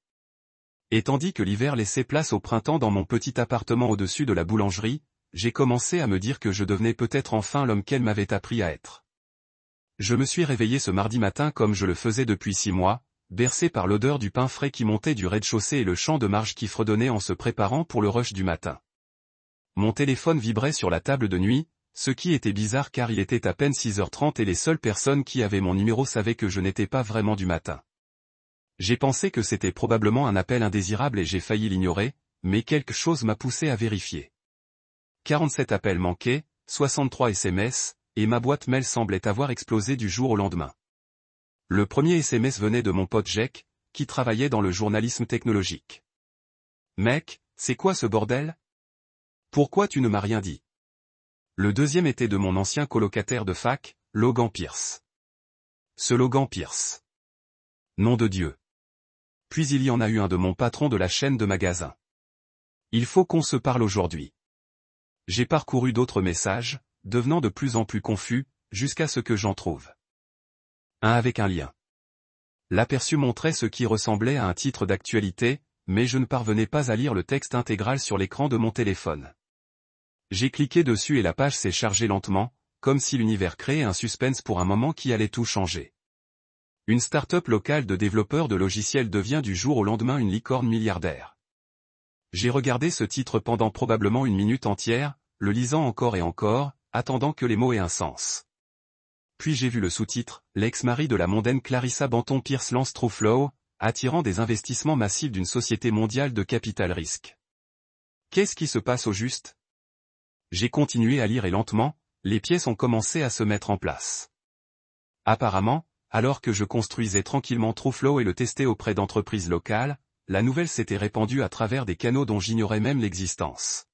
Et tandis que l'hiver laissait place au printemps dans mon petit appartement au-dessus de la boulangerie, j'ai commencé à me dire que je devenais peut-être enfin l'homme qu'elle m'avait appris à être. Je me suis réveillé ce mardi matin comme je le faisais depuis 6 mois, bercé par l'odeur du pain frais qui montait du rez-de-chaussée et le chant de Marge qui fredonnait en se préparant pour le rush du matin. Mon téléphone vibrait sur la table de nuit, ce qui était bizarre car il était à peine 6h30 et les seules personnes qui avaient mon numéro savaient que je n'étais pas vraiment du matin. J'ai pensé que c'était probablement un appel indésirable et j'ai failli l'ignorer, mais quelque chose m'a poussé à vérifier. 47 appels manqués, 63 SMS, et ma boîte mail semblait avoir explosé du jour au lendemain. Le premier SMS venait de mon pote Jack, qui travaillait dans le journalisme technologique. « Mec, c'est quoi ce bordel? Pourquoi tu ne m'as rien dit ?» Le deuxième était de mon ancien colocataire de fac, Logan Pierce. Ce Logan Pierce. Nom de Dieu. Puis il y en a eu un de mon patron de la chaîne de magasins. Il faut qu'on se parle aujourd'hui. J'ai parcouru d'autres messages, devenant de plus en plus confus, jusqu'à ce que j'en trouve un avec un lien. L'aperçu montrait ce qui ressemblait à un titre d'actualité, mais je ne parvenais pas à lire le texte intégral sur l'écran de mon téléphone. J'ai cliqué dessus et la page s'est chargée lentement, comme si l'univers créait un suspense pour un moment qui allait tout changer. Une start-up locale de développeurs de logiciels devient du jour au lendemain une licorne milliardaire. J'ai regardé ce titre pendant probablement une minute entière, le lisant encore et encore, attendant que les mots aient un sens. Puis j'ai vu le sous-titre, l'ex-mari de la mondaine Clarissa Banton Pierce lance TrueFlow, attirant des investissements massifs d'une société mondiale de capital risque. Qu'est-ce qui se passe au juste? J'ai continué à lire et lentement, les pièces ont commencé à se mettre en place. Apparemment, alors que je construisais tranquillement TrueFlow et le testais auprès d'entreprises locales, la nouvelle s'était répandue à travers des canaux dont j'ignorais même l'existence.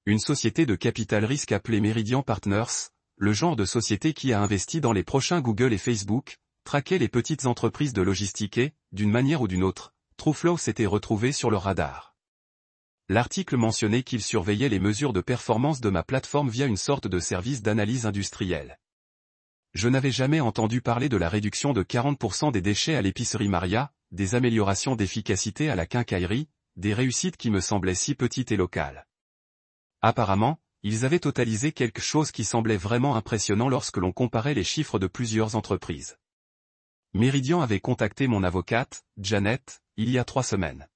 Une société de capital risque appelée Meridian Partners, le genre de société qui a investi dans les prochains Google et Facebook, traquait les petites entreprises de logistique et, d'une manière ou d'une autre, TrueFlow s'était retrouvé sur leur radar. L'article mentionnait qu'il surveillait les mesures de performance de ma plateforme via une sorte de service d'analyse industrielle. Je n'avais jamais entendu parler de la réduction de 40% des déchets à l'épicerie Maria, des améliorations d'efficacité à la quincaillerie, des réussites qui me semblaient si petites et locales. Apparemment, ils avaient totalisé quelque chose qui semblait vraiment impressionnant lorsque l'on comparait les chiffres de plusieurs entreprises. Meridian avait contacté mon avocate, Janet, il y a 3 semaines.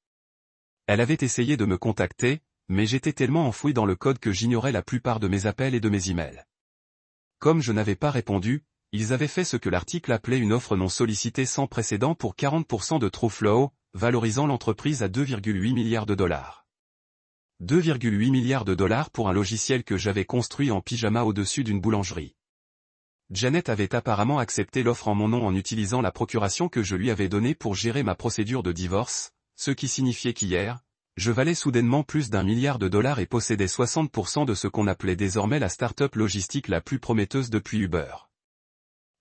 Elle avait essayé de me contacter, mais j'étais tellement enfoui dans le code que j'ignorais la plupart de mes appels et de mes emails. Comme je n'avais pas répondu, ils avaient fait ce que l'article appelait une offre non sollicitée sans précédent pour 40% de TrueFlow, valorisant l'entreprise à 2,8 milliards de dollars. 2,8 milliards de dollars pour un logiciel que j'avais construit en pyjama au-dessus d'une boulangerie. Janet avait apparemment accepté l'offre en mon nom en utilisant la procuration que je lui avais donnée pour gérer ma procédure de divorce, ce qui signifiait qu'hier, je valais soudainement plus d'1 milliard de dollars et possédais 60% de ce qu'on appelait désormais la start-up logistique la plus prometteuse depuis Uber.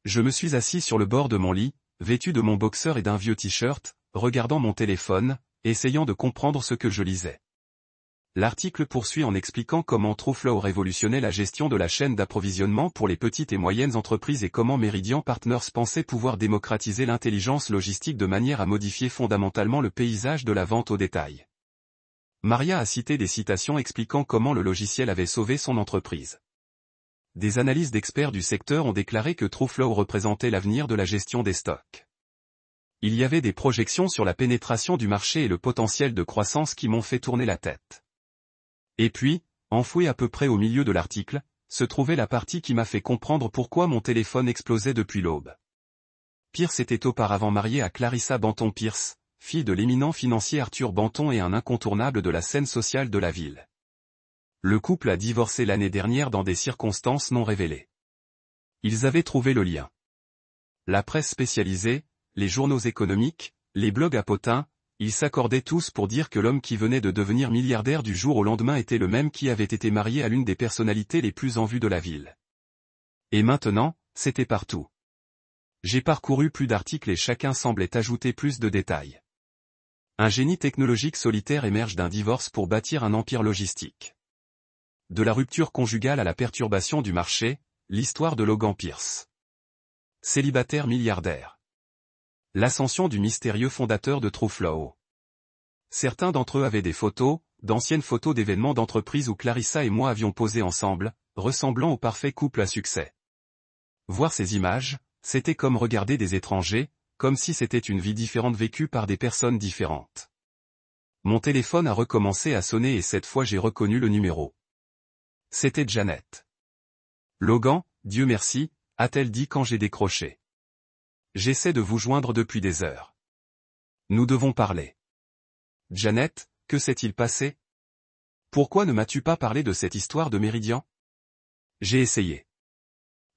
Je me suis assis sur le bord de mon lit, vêtu de mon boxeur et d'un vieux t-shirt, regardant mon téléphone, essayant de comprendre ce que je lisais. L'article poursuit en expliquant comment TrueFlow révolutionnait la gestion de la chaîne d'approvisionnement pour les petites et moyennes entreprises et comment Meridian Partners pensait pouvoir démocratiser l'intelligence logistique de manière à modifier fondamentalement le paysage de la vente au détail. Maria a cité des citations expliquant comment le logiciel avait sauvé son entreprise. Des analyses d'experts du secteur ont déclaré que TrueFlow représentait l'avenir de la gestion des stocks. Il y avait des projections sur la pénétration du marché et le potentiel de croissance qui m'ont fait tourner la tête. Et puis, enfoui à peu près au milieu de l'article, se trouvait la partie qui m'a fait comprendre pourquoi mon téléphone explosait depuis l'aube. Pierce était auparavant marié à Clarissa Banton Pierce, fille de l'éminent financier Arthur Banton et un incontournable de la scène sociale de la ville. Le couple a divorcé l'année dernière dans des circonstances non révélées. Ils avaient trouvé le lien. La presse spécialisée, les journaux économiques, les blogs à potins, ils s'accordaient tous pour dire que l'homme qui venait de devenir milliardaire du jour au lendemain était le même qui avait été marié à l'une des personnalités les plus en vue de la ville. Et maintenant, c'était partout. J'ai parcouru plus d'articles et chacun semblait ajouter plus de détails. Un génie technologique solitaire émerge d'un divorce pour bâtir un empire logistique. De la rupture conjugale à la perturbation du marché, l'histoire de Logan Pierce. Célibataire milliardaire. L'ascension du mystérieux fondateur de TrueFlow. Certains d'entre eux avaient des photos, d'anciennes photos d'événements d'entreprise où Clarissa et moi avions posé ensemble, ressemblant au parfait couple à succès. Voir ces images, c'était comme regarder des étrangers, comme si c'était une vie différente vécue par des personnes différentes. Mon téléphone a recommencé à sonner et cette fois j'ai reconnu le numéro. C'était Janet. Logan, Dieu merci, a-t-elle dit quand j'ai décroché. J'essaie de vous joindre depuis des heures. Nous devons parler. Janet, que s'est-il passé? Pourquoi ne m'as-tu pas parlé de cette histoire de Méridian? J'ai essayé.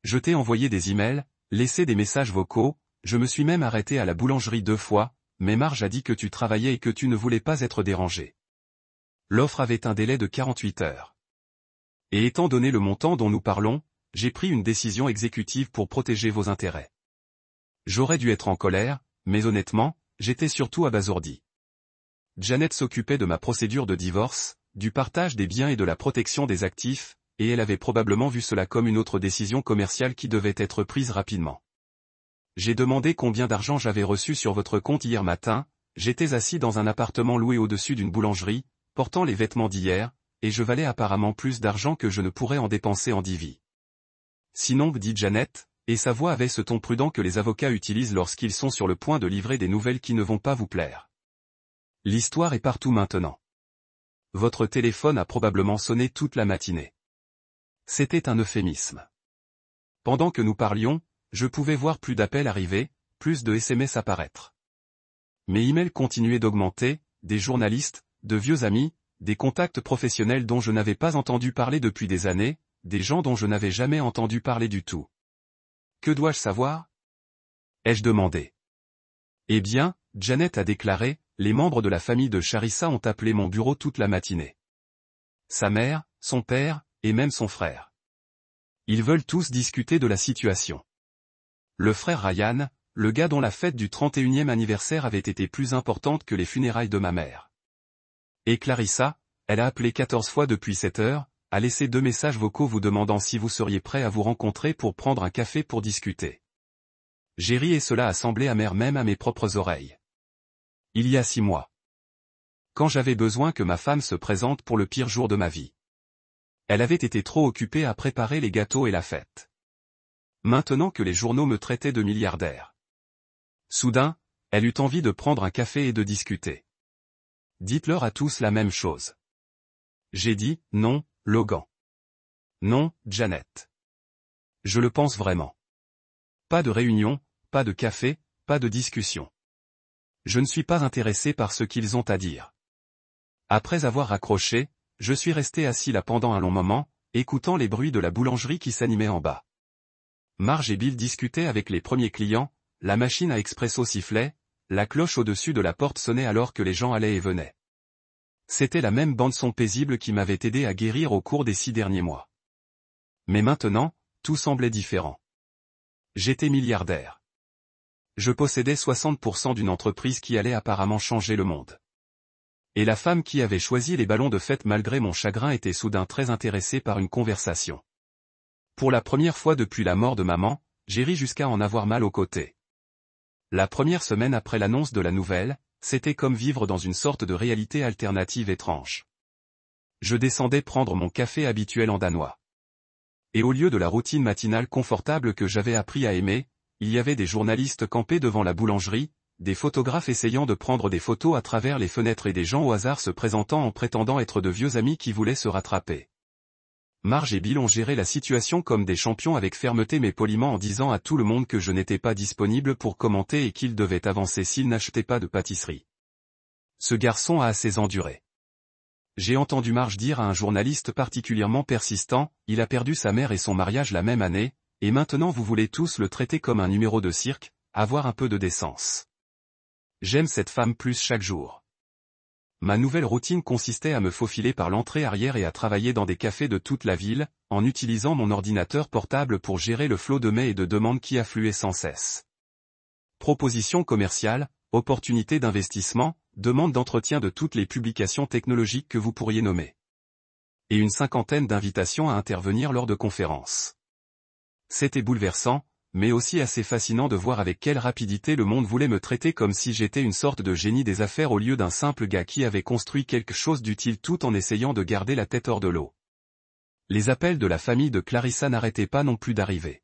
Je t'ai envoyé des emails, laissé des messages vocaux, je me suis même arrêté à la boulangerie 2 fois, mais Marge a dit que tu travaillais et que tu ne voulais pas être dérangé. L'offre avait un délai de 48 heures. Et étant donné le montant dont nous parlons, j'ai pris une décision exécutive pour protéger vos intérêts. J'aurais dû être en colère, mais honnêtement, j'étais surtout abasourdi. Janet s'occupait de ma procédure de divorce, du partage des biens et de la protection des actifs, et elle avait probablement vu cela comme une autre décision commerciale qui devait être prise rapidement. J'ai demandé combien d'argent j'avais reçu sur votre compte hier matin, j'étais assis dans un appartement loué au-dessus d'une boulangerie, portant les vêtements d'hier, et je valais apparemment plus d'argent que je ne pourrais en dépenser en 10 vies. Sinon, dit Janet, et sa voix avait ce ton prudent que les avocats utilisent lorsqu'ils sont sur le point de livrer des nouvelles qui ne vont pas vous plaire. L'histoire est partout maintenant. Votre téléphone a probablement sonné toute la matinée. C'était un euphémisme. Pendant que nous parlions, je pouvais voir plus d'appels arriver, plus de SMS apparaître. Mes emails continuaient d'augmenter, des journalistes, de vieux amis, des contacts professionnels dont je n'avais pas entendu parler depuis des années, des gens dont je n'avais jamais entendu parler du tout. Que dois-je savoir? Ai-je demandé. Eh bien, Janet a déclaré, les membres de la famille de Charissa ont appelé mon bureau toute la matinée. Sa mère, son père, et même son frère. Ils veulent tous discuter de la situation. Le frère Ryan, le gars dont la fête du 31e anniversaire avait été plus importante que les funérailles de ma mère. Et Clarissa, elle a appelé 14 fois depuis 7 heures, a laissé 2 messages vocaux vous demandant si vous seriez prêt à vous rencontrer pour prendre un café pour discuter. J'ai ri et cela a semblé amer même à mes propres oreilles. Il y a 6 mois. Quand j'avais besoin que ma femme se présente pour le pire jour de ma vie. Elle avait été trop occupée à préparer les gâteaux et la fête. Maintenant que les journaux me traitaient de milliardaire. Soudain, elle eut envie de prendre un café et de discuter. Dites-leur à tous la même chose. J'ai dit, non, Logan. Non, Janet. Je le pense vraiment. Pas de réunion, pas de café, pas de discussion. Je ne suis pas intéressé par ce qu'ils ont à dire. Après avoir raccroché, je suis resté assis là pendant un long moment, écoutant les bruits de la boulangerie qui s'animait en bas. Marge et Bill discutaient avec les premiers clients, la machine à expresso sifflait, la cloche au-dessus de la porte sonnait alors que les gens allaient et venaient. C'était la même bande-son paisible qui m'avait aidé à guérir au cours des 6 derniers mois. Mais maintenant, tout semblait différent. J'étais milliardaire. Je possédais 60% d'une entreprise qui allait apparemment changer le monde. Et la femme qui avait choisi les ballons de fête malgré mon chagrin était soudain très intéressée par une conversation. Pour la première fois depuis la mort de maman, j'ai ri jusqu'à en avoir mal au côté. La première semaine après l'annonce de la nouvelle, c'était comme vivre dans une sorte de réalité alternative étrange. Je descendais prendre mon café habituel en danois. Et au lieu de la routine matinale confortable que j'avais appris à aimer, il y avait des journalistes campés devant la boulangerie, des photographes essayant de prendre des photos à travers les fenêtres et des gens au hasard se présentant en prétendant être de vieux amis qui voulaient se rattraper. Marge et Bill ont géré la situation comme des champions avec fermeté mais poliment en disant à tout le monde que je n'étais pas disponible pour commenter et qu'ils devaient avancer s'ils n'achetaient pas de pâtisserie. Ce garçon a assez enduré. J'ai entendu Marge dire à un journaliste particulièrement persistant, il a perdu sa mère et son mariage la même année, et maintenant vous voulez tous le traiter comme un numéro de cirque, avoir un peu de décence. J'aime cette femme plus chaque jour. Ma nouvelle routine consistait à me faufiler par l'entrée arrière et à travailler dans des cafés de toute la ville, en utilisant mon ordinateur portable pour gérer le flot de mails et de demandes qui affluaient sans cesse. Propositions commerciales, opportunités d'investissement, demandes d'entretien de toutes les publications technologiques que vous pourriez nommer. Et une 50aine d'invitations à intervenir lors de conférences. C'était bouleversant, mais aussi assez fascinant de voir avec quelle rapidité le monde voulait me traiter comme si j'étais une sorte de génie des affaires au lieu d'un simple gars qui avait construit quelque chose d'utile tout en essayant de garder la tête hors de l'eau. Les appels de la famille de Clarissa n'arrêtaient pas non plus d'arriver.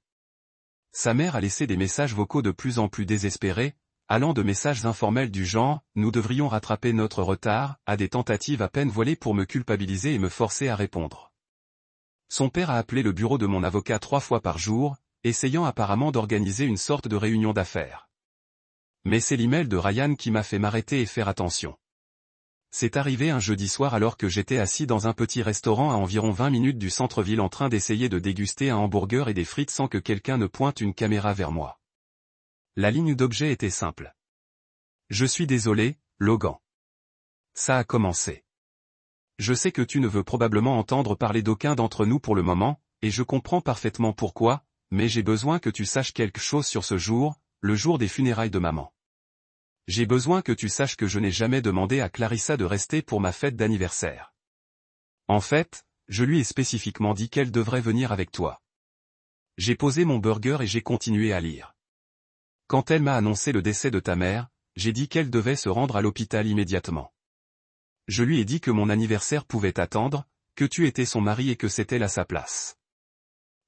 Sa mère a laissé des messages vocaux de plus en plus désespérés, allant de messages informels du genre « nous devrions rattraper notre retard » à des tentatives à peine voilées pour me culpabiliser et me forcer à répondre. Son père a appelé le bureau de mon avocat 3 fois par jour, essayant apparemment d'organiser une sorte de réunion d'affaires. Mais c'est l'email de Ryan qui m'a fait m'arrêter et faire attention. C'est arrivé un jeudi soir alors que j'étais assis dans un petit restaurant à environ 20 minutes du centre-ville en train d'essayer de déguster un hamburger et des frites sans que quelqu'un ne pointe une caméra vers moi. La ligne d'objet était simple. Je suis désolé, Logan. Ça a commencé. Je sais que tu ne veux probablement entendre parler d'aucun d'entre nous pour le moment, et je comprends parfaitement pourquoi, mais j'ai besoin que tu saches quelque chose sur ce jour, le jour des funérailles de maman. J'ai besoin que tu saches que je n'ai jamais demandé à Clarissa de rester pour ma fête d'anniversaire. En fait, je lui ai spécifiquement dit qu'elle devrait venir avec toi. J'ai posé mon burger et j'ai continué à lire. Quand elle m'a annoncé le décès de ta mère, j'ai dit qu'elle devait se rendre à l'hôpital immédiatement. Je lui ai dit que mon anniversaire pouvait attendre, que tu étais son mari et que c'était à sa place.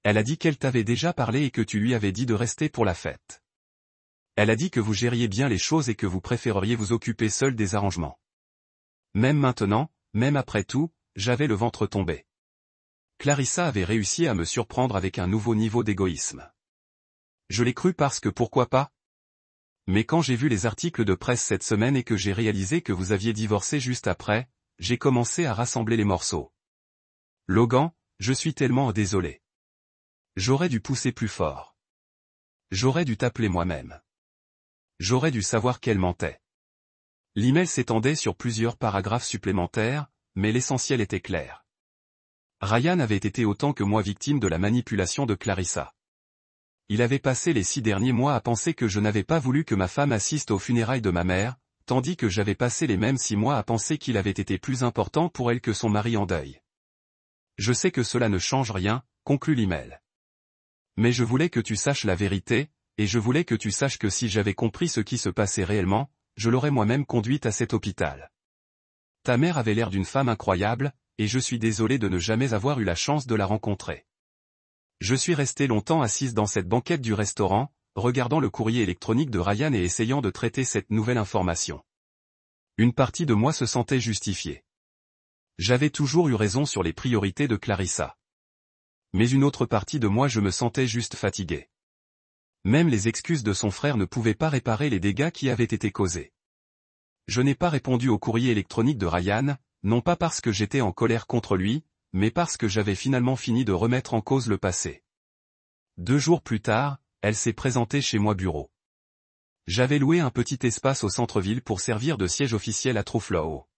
Elle a dit qu'elle t'avait déjà parlé et que tu lui avais dit de rester pour la fête. Elle a dit que vous gériez bien les choses et que vous préféreriez vous occuper seul des arrangements. Même maintenant, même après tout, j'avais le ventre tombé. Clarissa avait réussi à me surprendre avec un nouveau niveau d'égoïsme. Je l'ai cru parce que pourquoi pas? Mais quand j'ai vu les articles de presse cette semaine et que j'ai réalisé que vous aviez divorcé juste après, j'ai commencé à rassembler les morceaux. Logan, je suis tellement désolé. J'aurais dû pousser plus fort. J'aurais dû t'appeler moi-même. J'aurais dû savoir qu'elle mentait. L'email s'étendait sur plusieurs paragraphes supplémentaires, mais l'essentiel était clair. Ryan avait été autant que moi victime de la manipulation de Clarissa. Il avait passé les 6 derniers mois à penser que je n'avais pas voulu que ma femme assiste aux funérailles de ma mère, tandis que j'avais passé les mêmes 6 mois à penser qu'il avait été plus important pour elle que son mari en deuil. Je sais que cela ne change rien, conclut l'email. Mais je voulais que tu saches la vérité, et je voulais que tu saches que si j'avais compris ce qui se passait réellement, je l'aurais moi-même conduite à cet hôpital. Ta mère avait l'air d'une femme incroyable, et je suis désolé de ne jamais avoir eu la chance de la rencontrer. Je suis resté longtemps assise dans cette banquette du restaurant, regardant le courrier électronique de Ryan et essayant de traiter cette nouvelle information. Une partie de moi se sentait justifiée. J'avais toujours eu raison sur les priorités de Clarissa. Mais une autre partie de moi je me sentais juste fatigué. Même les excuses de son frère ne pouvaient pas réparer les dégâts qui avaient été causés. Je n'ai pas répondu au courrier électronique de Ryan, non pas parce que j'étais en colère contre lui, mais parce que j'avais finalement fini de remettre en cause le passé. 2 jours plus tard, elle s'est présentée chez moi bureau. J'avais loué un petit espace au centre-ville pour servir de siège officiel à Trufflow.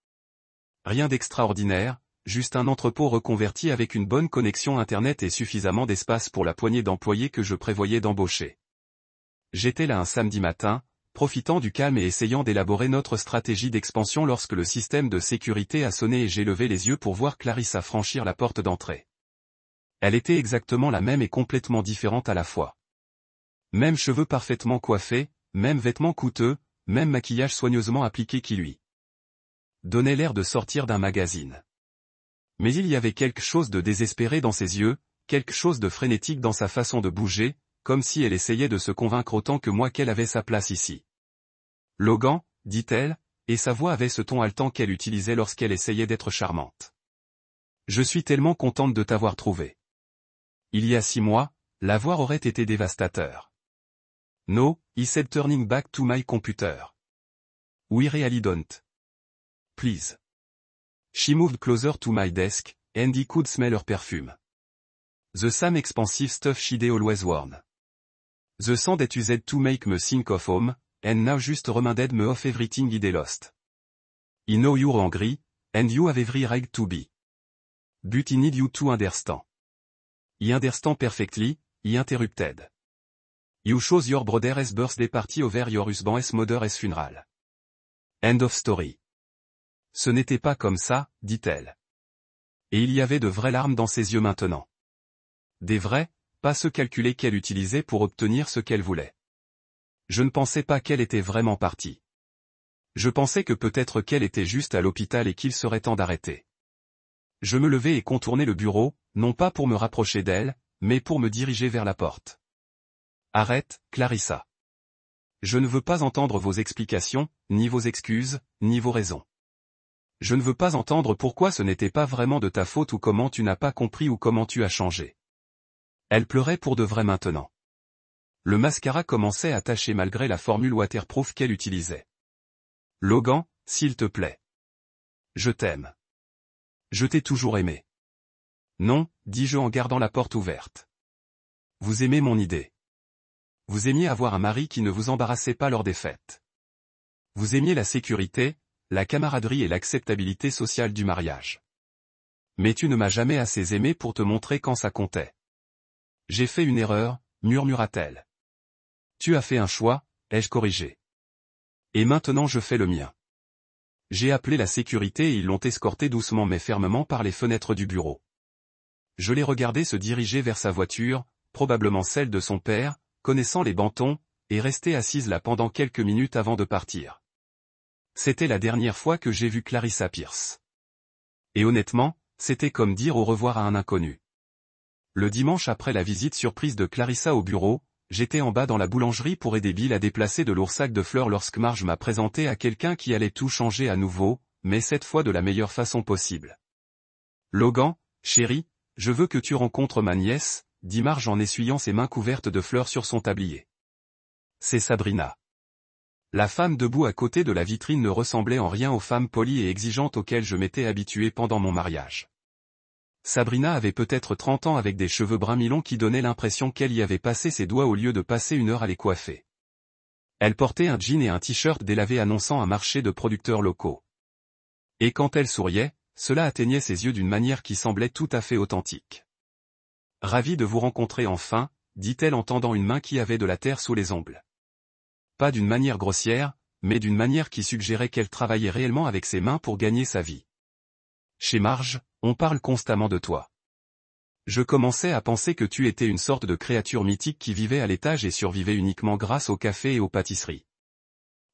Rien d'extraordinaire, juste un entrepôt reconverti avec une bonne connexion internet et suffisamment d'espace pour la poignée d'employés que je prévoyais d'embaucher. J'étais là un samedi matin, profitant du calme et essayant d'élaborer notre stratégie d'expansion lorsque le système de sécurité a sonné et j'ai levé les yeux pour voir Clarissa franchir la porte d'entrée. Elle était exactement la même et complètement différente à la fois. Même cheveux parfaitement coiffés, même vêtements coûteux, même maquillage soigneusement appliqué qui lui donnait l'air de sortir d'un magazine. Mais il y avait quelque chose de désespéré dans ses yeux, quelque chose de frénétique dans sa façon de bouger, comme si elle essayait de se convaincre autant que moi qu'elle avait sa place ici. Logan, dit-elle, et sa voix avait ce ton haletant qu'elle utilisait lorsqu'elle essayait d'être charmante. Je suis tellement contente de t'avoir trouvé. Il y a 6 mois, l'avoir aurait été dévastateur. No, he said turning back to my computer. We really don't. Please. She moved closer to my desk, and he could smell her perfume. The same expensive stuff she'd always worn. The scent that used to make me think of home, and now just reminded me of everything I'd lost. I know you're angry, and you have every right to be. But I need you to understand. I understand perfectly, he interrupted. You chose your brother's birthday party over your husband's mother's funeral. End of story. Ce n'était pas comme ça, dit-elle. Et il y avait de vraies larmes dans ses yeux maintenant. Des vraies, pas ceux calculés qu'elle utilisait pour obtenir ce qu'elle voulait. Je ne pensais pas qu'elle était vraiment partie. Je pensais que peut-être qu'elle était juste à l'hôpital et qu'il serait temps d'arrêter. Je me levai et contournai le bureau, non pas pour me rapprocher d'elle, mais pour me diriger vers la porte. Arrête, Clarissa. Je ne veux pas entendre vos explications, ni vos excuses, ni vos raisons. Je ne veux pas entendre pourquoi ce n'était pas vraiment de ta faute ou comment tu n'as pas compris ou comment tu as changé. Elle pleurait pour de vrai maintenant. Le mascara commençait à tacher malgré la formule waterproof qu'elle utilisait. Logan, s'il te plaît. Je t'aime. Je t'ai toujours aimé. Non, dis-je en gardant la porte ouverte. Vous aimez mon idée. Vous aimiez avoir un mari qui ne vous embarrassait pas lors des fêtes. Vous aimiez la sécurité, la camaraderie et l'acceptabilité sociale du mariage. Mais tu ne m'as jamais assez aimé pour te montrer quand ça comptait. J'ai fait une erreur, murmura-t-elle. Tu as fait un choix, ai-je corrigé. Et maintenant je fais le mien. J'ai appelé la sécurité et ils l'ont escorté doucement mais fermement par les fenêtres du bureau. Je l'ai regardé se diriger vers sa voiture, probablement celle de son père, connaissant les bantons, et rester assise là pendant quelques minutes avant de partir. C'était la dernière fois que j'ai vu Clarissa Pierce. Et honnêtement, c'était comme dire au revoir à un inconnu. Le dimanche après la visite surprise de Clarissa au bureau, j'étais en bas dans la boulangerie pour aider Bill à déplacer de lourds sacs de fleurs lorsque Marge m'a présenté à quelqu'un qui allait tout changer à nouveau, mais cette fois de la meilleure façon possible. Logan, chérie, je veux que tu rencontres ma nièce, dit Marge en essuyant ses mains couvertes de fleurs sur son tablier. C'est Sabrina. La femme debout à côté de la vitrine ne ressemblait en rien aux femmes polies et exigeantes auxquelles je m'étais habitué pendant mon mariage. Sabrina avait peut-être 30 ans avec des cheveux bruns mi-longs qui donnaient l'impression qu'elle y avait passé ses doigts au lieu de passer une heure à les coiffer. Elle portait un jean et un t-shirt délavé annonçant un marché de producteurs locaux. Et quand elle souriait, cela atteignait ses yeux d'une manière qui semblait tout à fait authentique. « Ravie de vous rencontrer enfin », dit-elle en tendant une main qui avait de la terre sous les ongles. Pas d'une manière grossière, mais d'une manière qui suggérait qu'elle travaillait réellement avec ses mains pour gagner sa vie. Chez Marge, on parle constamment de toi. Je commençais à penser que tu étais une sorte de créature mythique qui vivait à l'étage et survivait uniquement grâce au café et aux pâtisseries.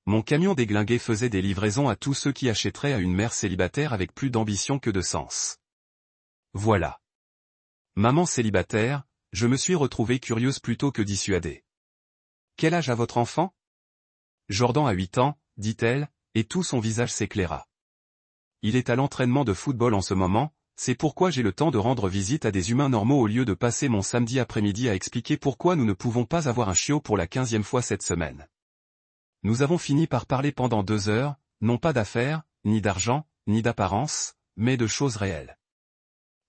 Mon camion déglingué faisait des livraisons à tous ceux qui achèteraient à une mère célibataire avec plus d'ambition que de sens. Voilà. Maman célibataire, je me suis retrouvée curieuse plutôt que dissuadée. Quel âge a votre enfant ? Jordan a 8 ans, dit-elle, et tout son visage s'éclaira. Il est à l'entraînement de football en ce moment, c'est pourquoi j'ai le temps de rendre visite à des humains normaux au lieu de passer mon samedi après-midi à expliquer pourquoi nous ne pouvons pas avoir un chiot pour la 15e fois cette semaine. Nous avons fini par parler pendant 2 heures, non pas d'affaires, ni d'argent, ni d'apparence, mais de choses réelles.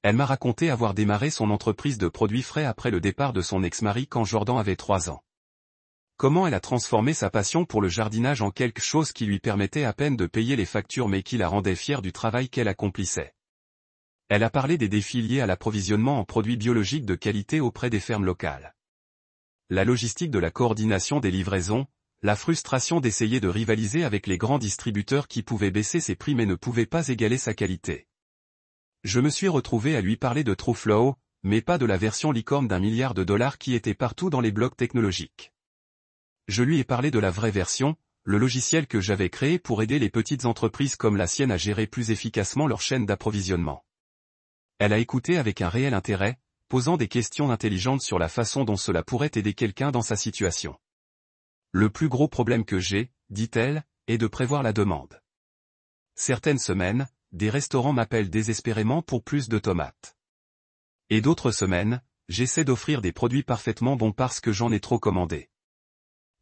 Elle m'a raconté avoir démarré son entreprise de produits frais après le départ de son ex-mari quand Jordan avait 3 ans. Comment elle a transformé sa passion pour le jardinage en quelque chose qui lui permettait à peine de payer les factures mais qui la rendait fière du travail qu'elle accomplissait. Elle a parlé des défis liés à l'approvisionnement en produits biologiques de qualité auprès des fermes locales. La logistique de la coordination des livraisons, la frustration d'essayer de rivaliser avec les grands distributeurs qui pouvaient baisser ses prix mais ne pouvaient pas égaler sa qualité. Je me suis retrouvé à lui parler de TrueFlow, mais pas de la version licorne d'1 milliard de dollars qui était partout dans les blogs technologiques. Je lui ai parlé de la vraie version, le logiciel que j'avais créé pour aider les petites entreprises comme la sienne à gérer plus efficacement leur chaîne d'approvisionnement. Elle a écouté avec un réel intérêt, posant des questions intelligentes sur la façon dont cela pourrait aider quelqu'un dans sa situation. Le plus gros problème que j'ai, dit-elle, est de prévoir la demande. Certaines semaines, des restaurants m'appellent désespérément pour plus de tomates. Et d'autres semaines, j'essaie d'offrir des produits parfaitement bons parce que j'en ai trop commandé.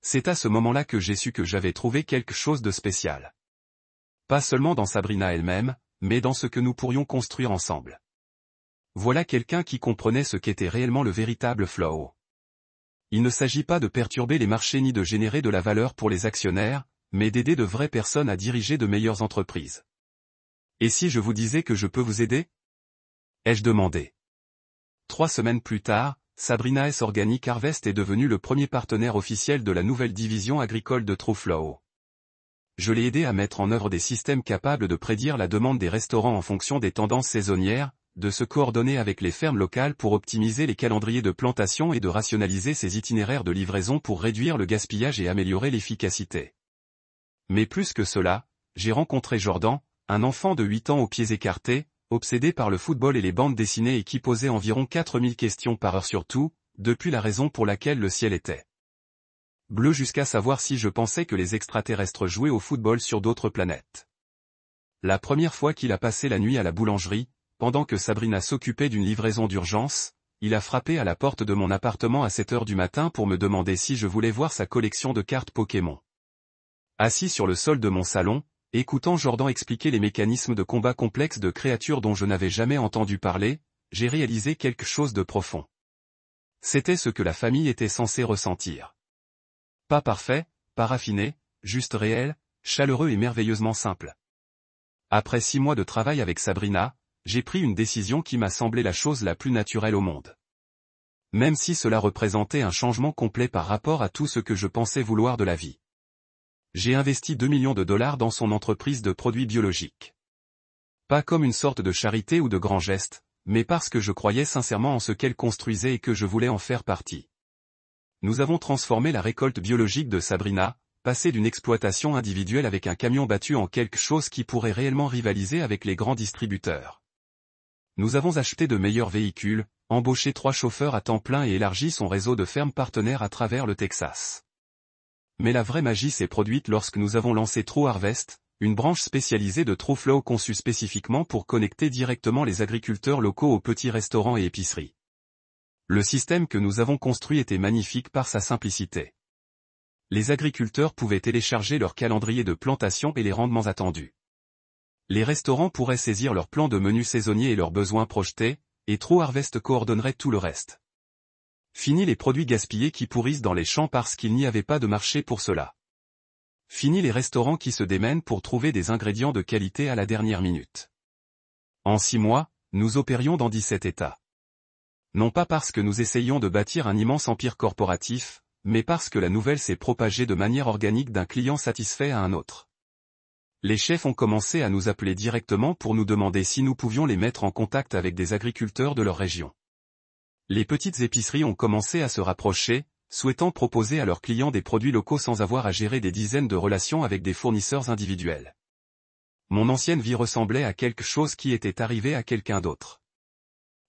C'est à ce moment-là que j'ai su que j'avais trouvé quelque chose de spécial. Pas seulement dans Sabrina elle-même, mais dans ce que nous pourrions construire ensemble. Voilà quelqu'un qui comprenait ce qu'était réellement le véritable flow. Il ne s'agit pas de perturber les marchés ni de générer de la valeur pour les actionnaires, mais d'aider de vraies personnes à diriger de meilleures entreprises. Et si je vous disais que je peux vous aider ? Ai-je demandé. 3 semaines plus tard, Sabrina S. Organic Harvest est devenue le premier partenaire officiel de la nouvelle division agricole de TrueFlow. Je l'ai aidé à mettre en œuvre des systèmes capables de prédire la demande des restaurants en fonction des tendances saisonnières, de se coordonner avec les fermes locales pour optimiser les calendriers de plantation et de rationaliser ses itinéraires de livraison pour réduire le gaspillage et améliorer l'efficacité. Mais plus que cela, j'ai rencontré Jordan, un enfant de 8 ans aux pieds écartés, obsédé par le football et les bandes dessinées et qui posait environ 4000 questions par heure sur tout, depuis la raison pour laquelle le ciel était bleu jusqu'à savoir si je pensais que les extraterrestres jouaient au football sur d'autres planètes. La première fois qu'il a passé la nuit à la boulangerie, pendant que Sabrina s'occupait d'une livraison d'urgence, il a frappé à la porte de mon appartement à 7 heures du matin pour me demander si je voulais voir sa collection de cartes Pokémon. Assis sur le sol de mon salon, écoutant Jordan expliquer les mécanismes de combat complexes de créatures dont je n'avais jamais entendu parler, j'ai réalisé quelque chose de profond. C'était ce que la famille était censée ressentir. Pas parfait, pas raffiné, juste réel, chaleureux et merveilleusement simple. Après 6 mois de travail avec Sabrina, j'ai pris une décision qui m'a semblé la chose la plus naturelle au monde. Même si cela représentait un changement complet par rapport à tout ce que je pensais vouloir de la vie. J'ai investi 2 millions de dollars dans son entreprise de produits biologiques. Pas comme une sorte de charité ou de grand geste, mais parce que je croyais sincèrement en ce qu'elle construisait et que je voulais en faire partie. Nous avons transformé la récolte biologique de Sabrina, passé d'une exploitation individuelle avec un camion battu en quelque chose qui pourrait réellement rivaliser avec les grands distributeurs. Nous avons acheté de meilleurs véhicules, embauché 3 chauffeurs à temps plein et élargi son réseau de fermes partenaires à travers le Texas. Mais la vraie magie s'est produite lorsque nous avons lancé True Harvest, une branche spécialisée de TrueFlow conçue spécifiquement pour connecter directement les agriculteurs locaux aux petits restaurants et épiceries. Le système que nous avons construit était magnifique par sa simplicité. Les agriculteurs pouvaient télécharger leur calendrier de plantation et les rendements attendus. Les restaurants pourraient saisir leur plan de menu saisonnier et leurs besoins projetés, et True Harvest coordonnerait tout le reste. Fini les produits gaspillés qui pourrissent dans les champs parce qu'il n'y avait pas de marché pour cela. Fini les restaurants qui se démènent pour trouver des ingrédients de qualité à la dernière minute. En 6 mois, nous opérions dans 17 États. Non pas parce que nous essayions de bâtir un immense empire corporatif, mais parce que la nouvelle s'est propagée de manière organique d'un client satisfait à un autre. Les chefs ont commencé à nous appeler directement pour nous demander si nous pouvions les mettre en contact avec des agriculteurs de leur région. Les petites épiceries ont commencé à se rapprocher, souhaitant proposer à leurs clients des produits locaux sans avoir à gérer des dizaines de relations avec des fournisseurs individuels. Mon ancienne vie ressemblait à quelque chose qui était arrivé à quelqu'un d'autre.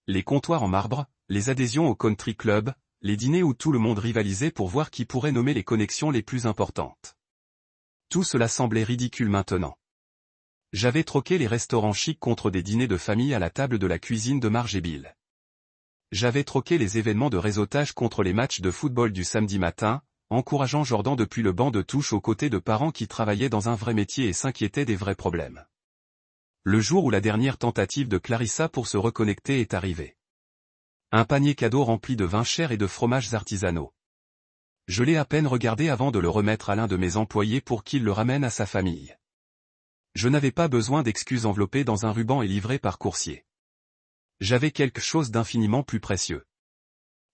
Les comptoirs en marbre, les adhésions au country club, les dîners où tout le monde rivalisait pour voir qui pourrait nommer les connexions les plus importantes. Tout cela semblait ridicule maintenant. J'avais troqué les restaurants chics contre des dîners de famille à la table de la cuisine de Marge et Bill. J'avais troqué les événements de réseautage contre les matchs de football du samedi matin, encourageant Jordan depuis le banc de touche aux côtés de parents qui travaillaient dans un vrai métier et s'inquiétaient des vrais problèmes. Le jour où la dernière tentative de Clarissa pour se reconnecter est arrivée. Un panier cadeau rempli de vins chers et de fromages artisanaux. Je l'ai à peine regardé avant de le remettre à l'un de mes employés pour qu'il le ramène à sa famille. Je n'avais pas besoin d'excuses enveloppées dans un ruban et livrées par coursier. J'avais quelque chose d'infiniment plus précieux.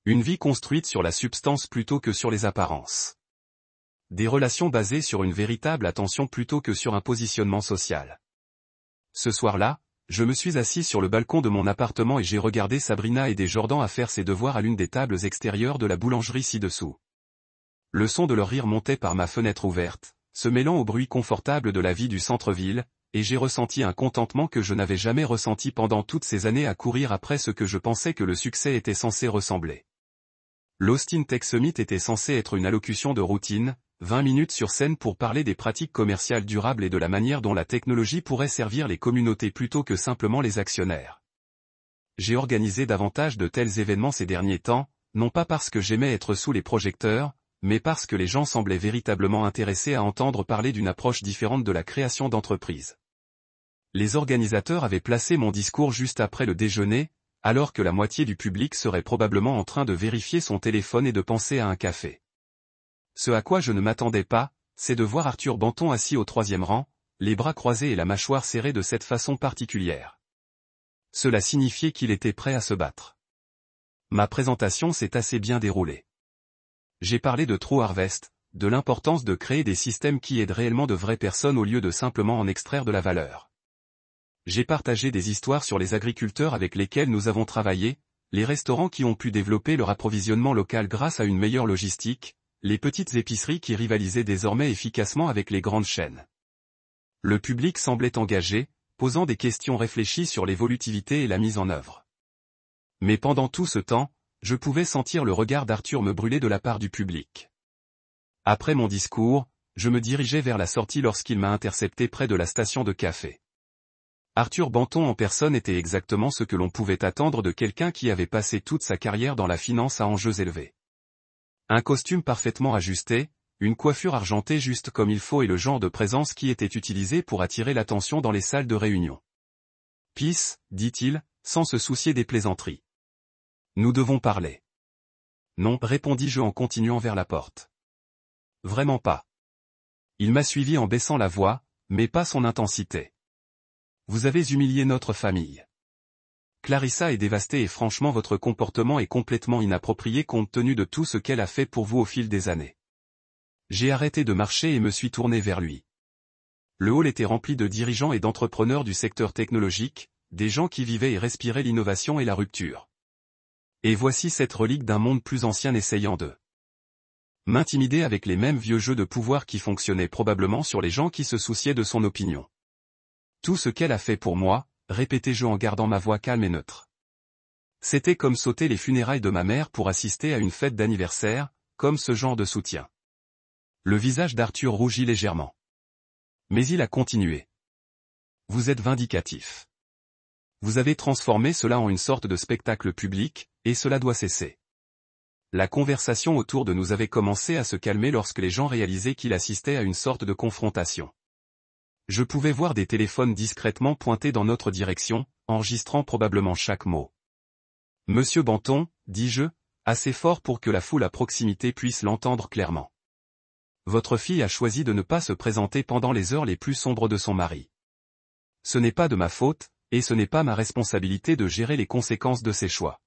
Une vie construite sur la substance plutôt que sur les apparences. Des relations basées sur une véritable attention plutôt que sur un positionnement social. Ce soir-là, je me suis assis sur le balcon de mon appartement et j'ai regardé Sabrina aider Jordan à faire ses devoirs à l'une des tables extérieures de la boulangerie ci-dessous. Le son de leur rire montait par ma fenêtre ouverte, se mêlant au bruit confortable de la vie du centre-ville, et j'ai ressenti un contentement que je n'avais jamais ressenti pendant toutes ces années à courir après ce que je pensais que le succès était censé ressembler. L'Austin Tech Summit était censé être une allocution de routine, 20 minutes sur scène pour parler des pratiques commerciales durables et de la manière dont la technologie pourrait servir les communautés plutôt que simplement les actionnaires. J'ai organisé davantage de tels événements ces derniers temps, non pas parce que j'aimais être sous les projecteurs, mais parce que les gens semblaient véritablement intéressés à entendre parler d'une approche différente de la création d'entreprises. Les organisateurs avaient placé mon discours juste après le déjeuner, alors que la moitié du public serait probablement en train de vérifier son téléphone et de penser à un café. Ce à quoi je ne m'attendais pas, c'est de voir Arthur Banton assis au 3e rang, les bras croisés et la mâchoire serrée de cette façon particulière. Cela signifiait qu'il était prêt à se battre. Ma présentation s'est assez bien déroulée. J'ai parlé de True Harvest, de l'importance de créer des systèmes qui aident réellement de vraies personnes au lieu de simplement en extraire de la valeur. J'ai partagé des histoires sur les agriculteurs avec lesquels nous avons travaillé, les restaurants qui ont pu développer leur approvisionnement local grâce à une meilleure logistique, les petites épiceries qui rivalisaient désormais efficacement avec les grandes chaînes. Le public semblait engagé, posant des questions réfléchies sur l'évolutivité et la mise en œuvre. Mais pendant tout ce temps, je pouvais sentir le regard d'Arthur me brûler de la part du public. Après mon discours, je me dirigeais vers la sortie lorsqu'il m'a intercepté près de la station de café. Arthur Banton en personne était exactement ce que l'on pouvait attendre de quelqu'un qui avait passé toute sa carrière dans la finance à enjeux élevés. Un costume parfaitement ajusté, une coiffure argentée juste comme il faut et le genre de présence qui était utilisé pour attirer l'attention dans les salles de réunion. « Peace », dit-il, sans se soucier des plaisanteries. « Nous devons parler. »« Non », répondis-je en continuant vers la porte. « Vraiment pas. » Il m'a suivi en baissant la voix, mais pas son intensité. « Vous avez humilié notre famille. Clarissa est dévastée et franchement votre comportement est complètement inapproprié compte tenu de tout ce qu'elle a fait pour vous au fil des années. » J'ai arrêté de marcher et me suis tourné vers lui. Le hall était rempli de dirigeants et d'entrepreneurs du secteur technologique, des gens qui vivaient et respiraient l'innovation et la rupture. Et voici cette relique d'un monde plus ancien essayant de m'intimider avec les mêmes vieux jeux de pouvoir qui fonctionnaient probablement sur les gens qui se souciaient de son opinion. Tout ce qu'elle a fait pour moi, répétai-je en gardant ma voix calme et neutre. C'était comme sauter les funérailles de ma mère pour assister à une fête d'anniversaire, comme ce genre de soutien. Le visage d'Arthur rougit légèrement. Mais il a continué. Vous êtes vindicatif. Vous avez transformé cela en une sorte de spectacle public, et cela doit cesser. La conversation autour de nous avait commencé à se calmer lorsque les gens réalisaient qu'il assistait à une sorte de confrontation. Je pouvais voir des téléphones discrètement pointés dans notre direction, enregistrant probablement chaque mot. Monsieur Banton, dis-je, assez fort pour que la foule à proximité puisse l'entendre clairement. Votre fille a choisi de ne pas se présenter pendant les heures les plus sombres de son mari. Ce n'est pas de ma faute, et ce n'est pas ma responsabilité de gérer les conséquences de ses choix.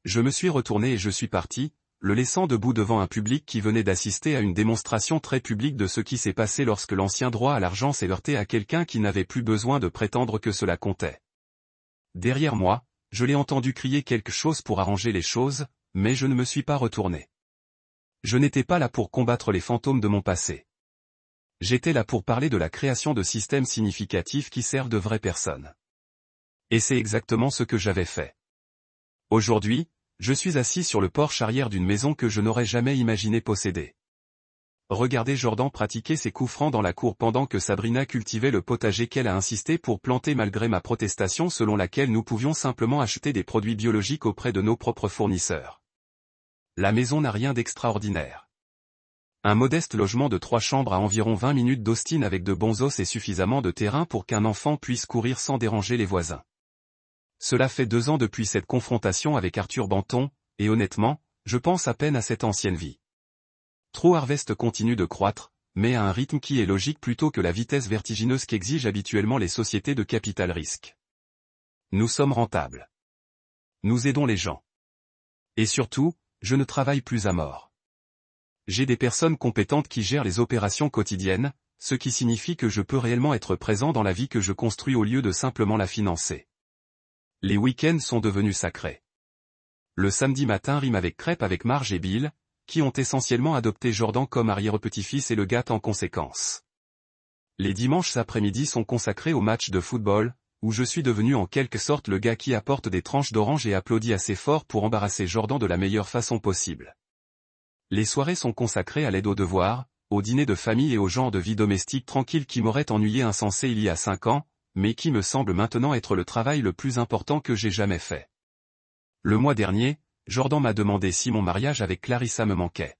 Je me suis retourné et je suis parti, le laissant debout devant un public qui venait d'assister à une démonstration très publique de ce qui s'est passé lorsque l'ancien droit à l'argent s'est heurté à quelqu'un qui n'avait plus besoin de prétendre que cela comptait. Derrière moi, je l'ai entendu crier quelque chose pour arranger les choses, mais je ne me suis pas retourné. Je n'étais pas là pour combattre les fantômes de mon passé. J'étais là pour parler de la création de systèmes significatifs qui servent de vraies personnes. Et c'est exactement ce que j'avais fait. Aujourd'hui, je suis assis sur le porche arrière d'une maison que je n'aurais jamais imaginé posséder. Regardez Jordan pratiquer ses coups francs dans la cour pendant que Sabrina cultivait le potager qu'elle a insisté pour planter malgré ma protestation selon laquelle nous pouvions simplement acheter des produits biologiques auprès de nos propres fournisseurs. La maison n'a rien d'extraordinaire. Un modeste logement de 3 chambres à environ 20 minutes d'Austin avec de bons os et suffisamment de terrain pour qu'un enfant puisse courir sans déranger les voisins. Cela fait 2 ans depuis cette confrontation avec Arthur Banton, et honnêtement, je pense à peine à cette ancienne vie. True Harvest continue de croître, mais à un rythme qui est logique plutôt que la vitesse vertigineuse qu'exigent habituellement les sociétés de capital risque. Nous sommes rentables. Nous aidons les gens. Et surtout, je ne travaille plus à mort. J'ai des personnes compétentes qui gèrent les opérations quotidiennes, ce qui signifie que je peux réellement être présent dans la vie que je construis au lieu de simplement la financer. Les week-ends sont devenus sacrés. Le samedi matin rime avec crêpes avec Marge et Bill, qui ont essentiellement adopté Jordan comme arrière-petit-fils et le gâtent en conséquence. Les dimanches après-midi sont consacrés aux matchs de football, où je suis devenu en quelque sorte le gars qui apporte des tranches d'orange et applaudit assez fort pour embarrasser Jordan de la meilleure façon possible. Les soirées sont consacrées à l'aide aux devoirs, au dîner de famille et au genre de vie domestique tranquille qui m'aurait ennuyé insensé il y a 5 ans, mais qui me semble maintenant être le travail le plus important que j'ai jamais fait. Le mois dernier, Jordan m'a demandé si mon mariage avec Clarissa me manquait.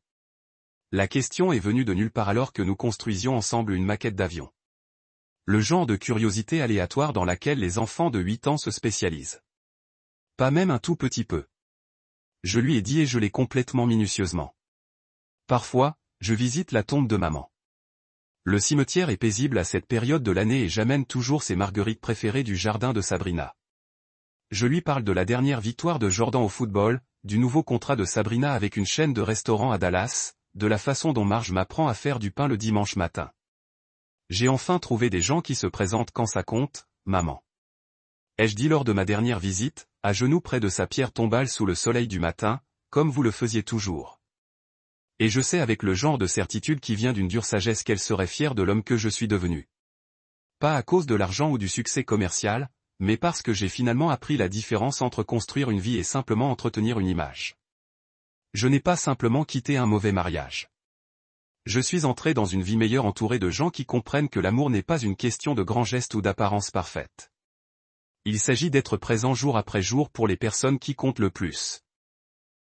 La question est venue de nulle part alors que nous construisions ensemble une maquette d'avion. Le genre de curiosité aléatoire dans laquelle les enfants de 8 ans se spécialisent. Pas même un tout petit peu. Je lui ai dit et je l'ai complètement minutieusement. Parfois, je visite la tombe de maman. Le cimetière est paisible à cette période de l'année et j'amène toujours ses marguerites préférées du jardin de Sabrina. Je lui parle de la dernière victoire de Jordan au football, du nouveau contrat de Sabrina avec une chaîne de restaurants à Dallas, de la façon dont Marge m'apprend à faire du pain le dimanche matin. J'ai enfin trouvé des gens qui se présentent quand ça compte, maman. Ai-je dit lors de ma dernière visite, à genoux près de sa pierre tombale sous le soleil du matin, comme vous le faisiez toujours. Et je sais avec le genre de certitude qui vient d'une dure sagesse qu'elle serait fière de l'homme que je suis devenu. Pas à cause de l'argent ou du succès commercial, mais parce que j'ai finalement appris la différence entre construire une vie et simplement entretenir une image. Je n'ai pas simplement quitté un mauvais mariage. Je suis entré dans une vie meilleure entouré de gens qui comprennent que l'amour n'est pas une question de grands gestes ou d'apparence parfaite. Il s'agit d'être présent jour après jour pour les personnes qui comptent le plus.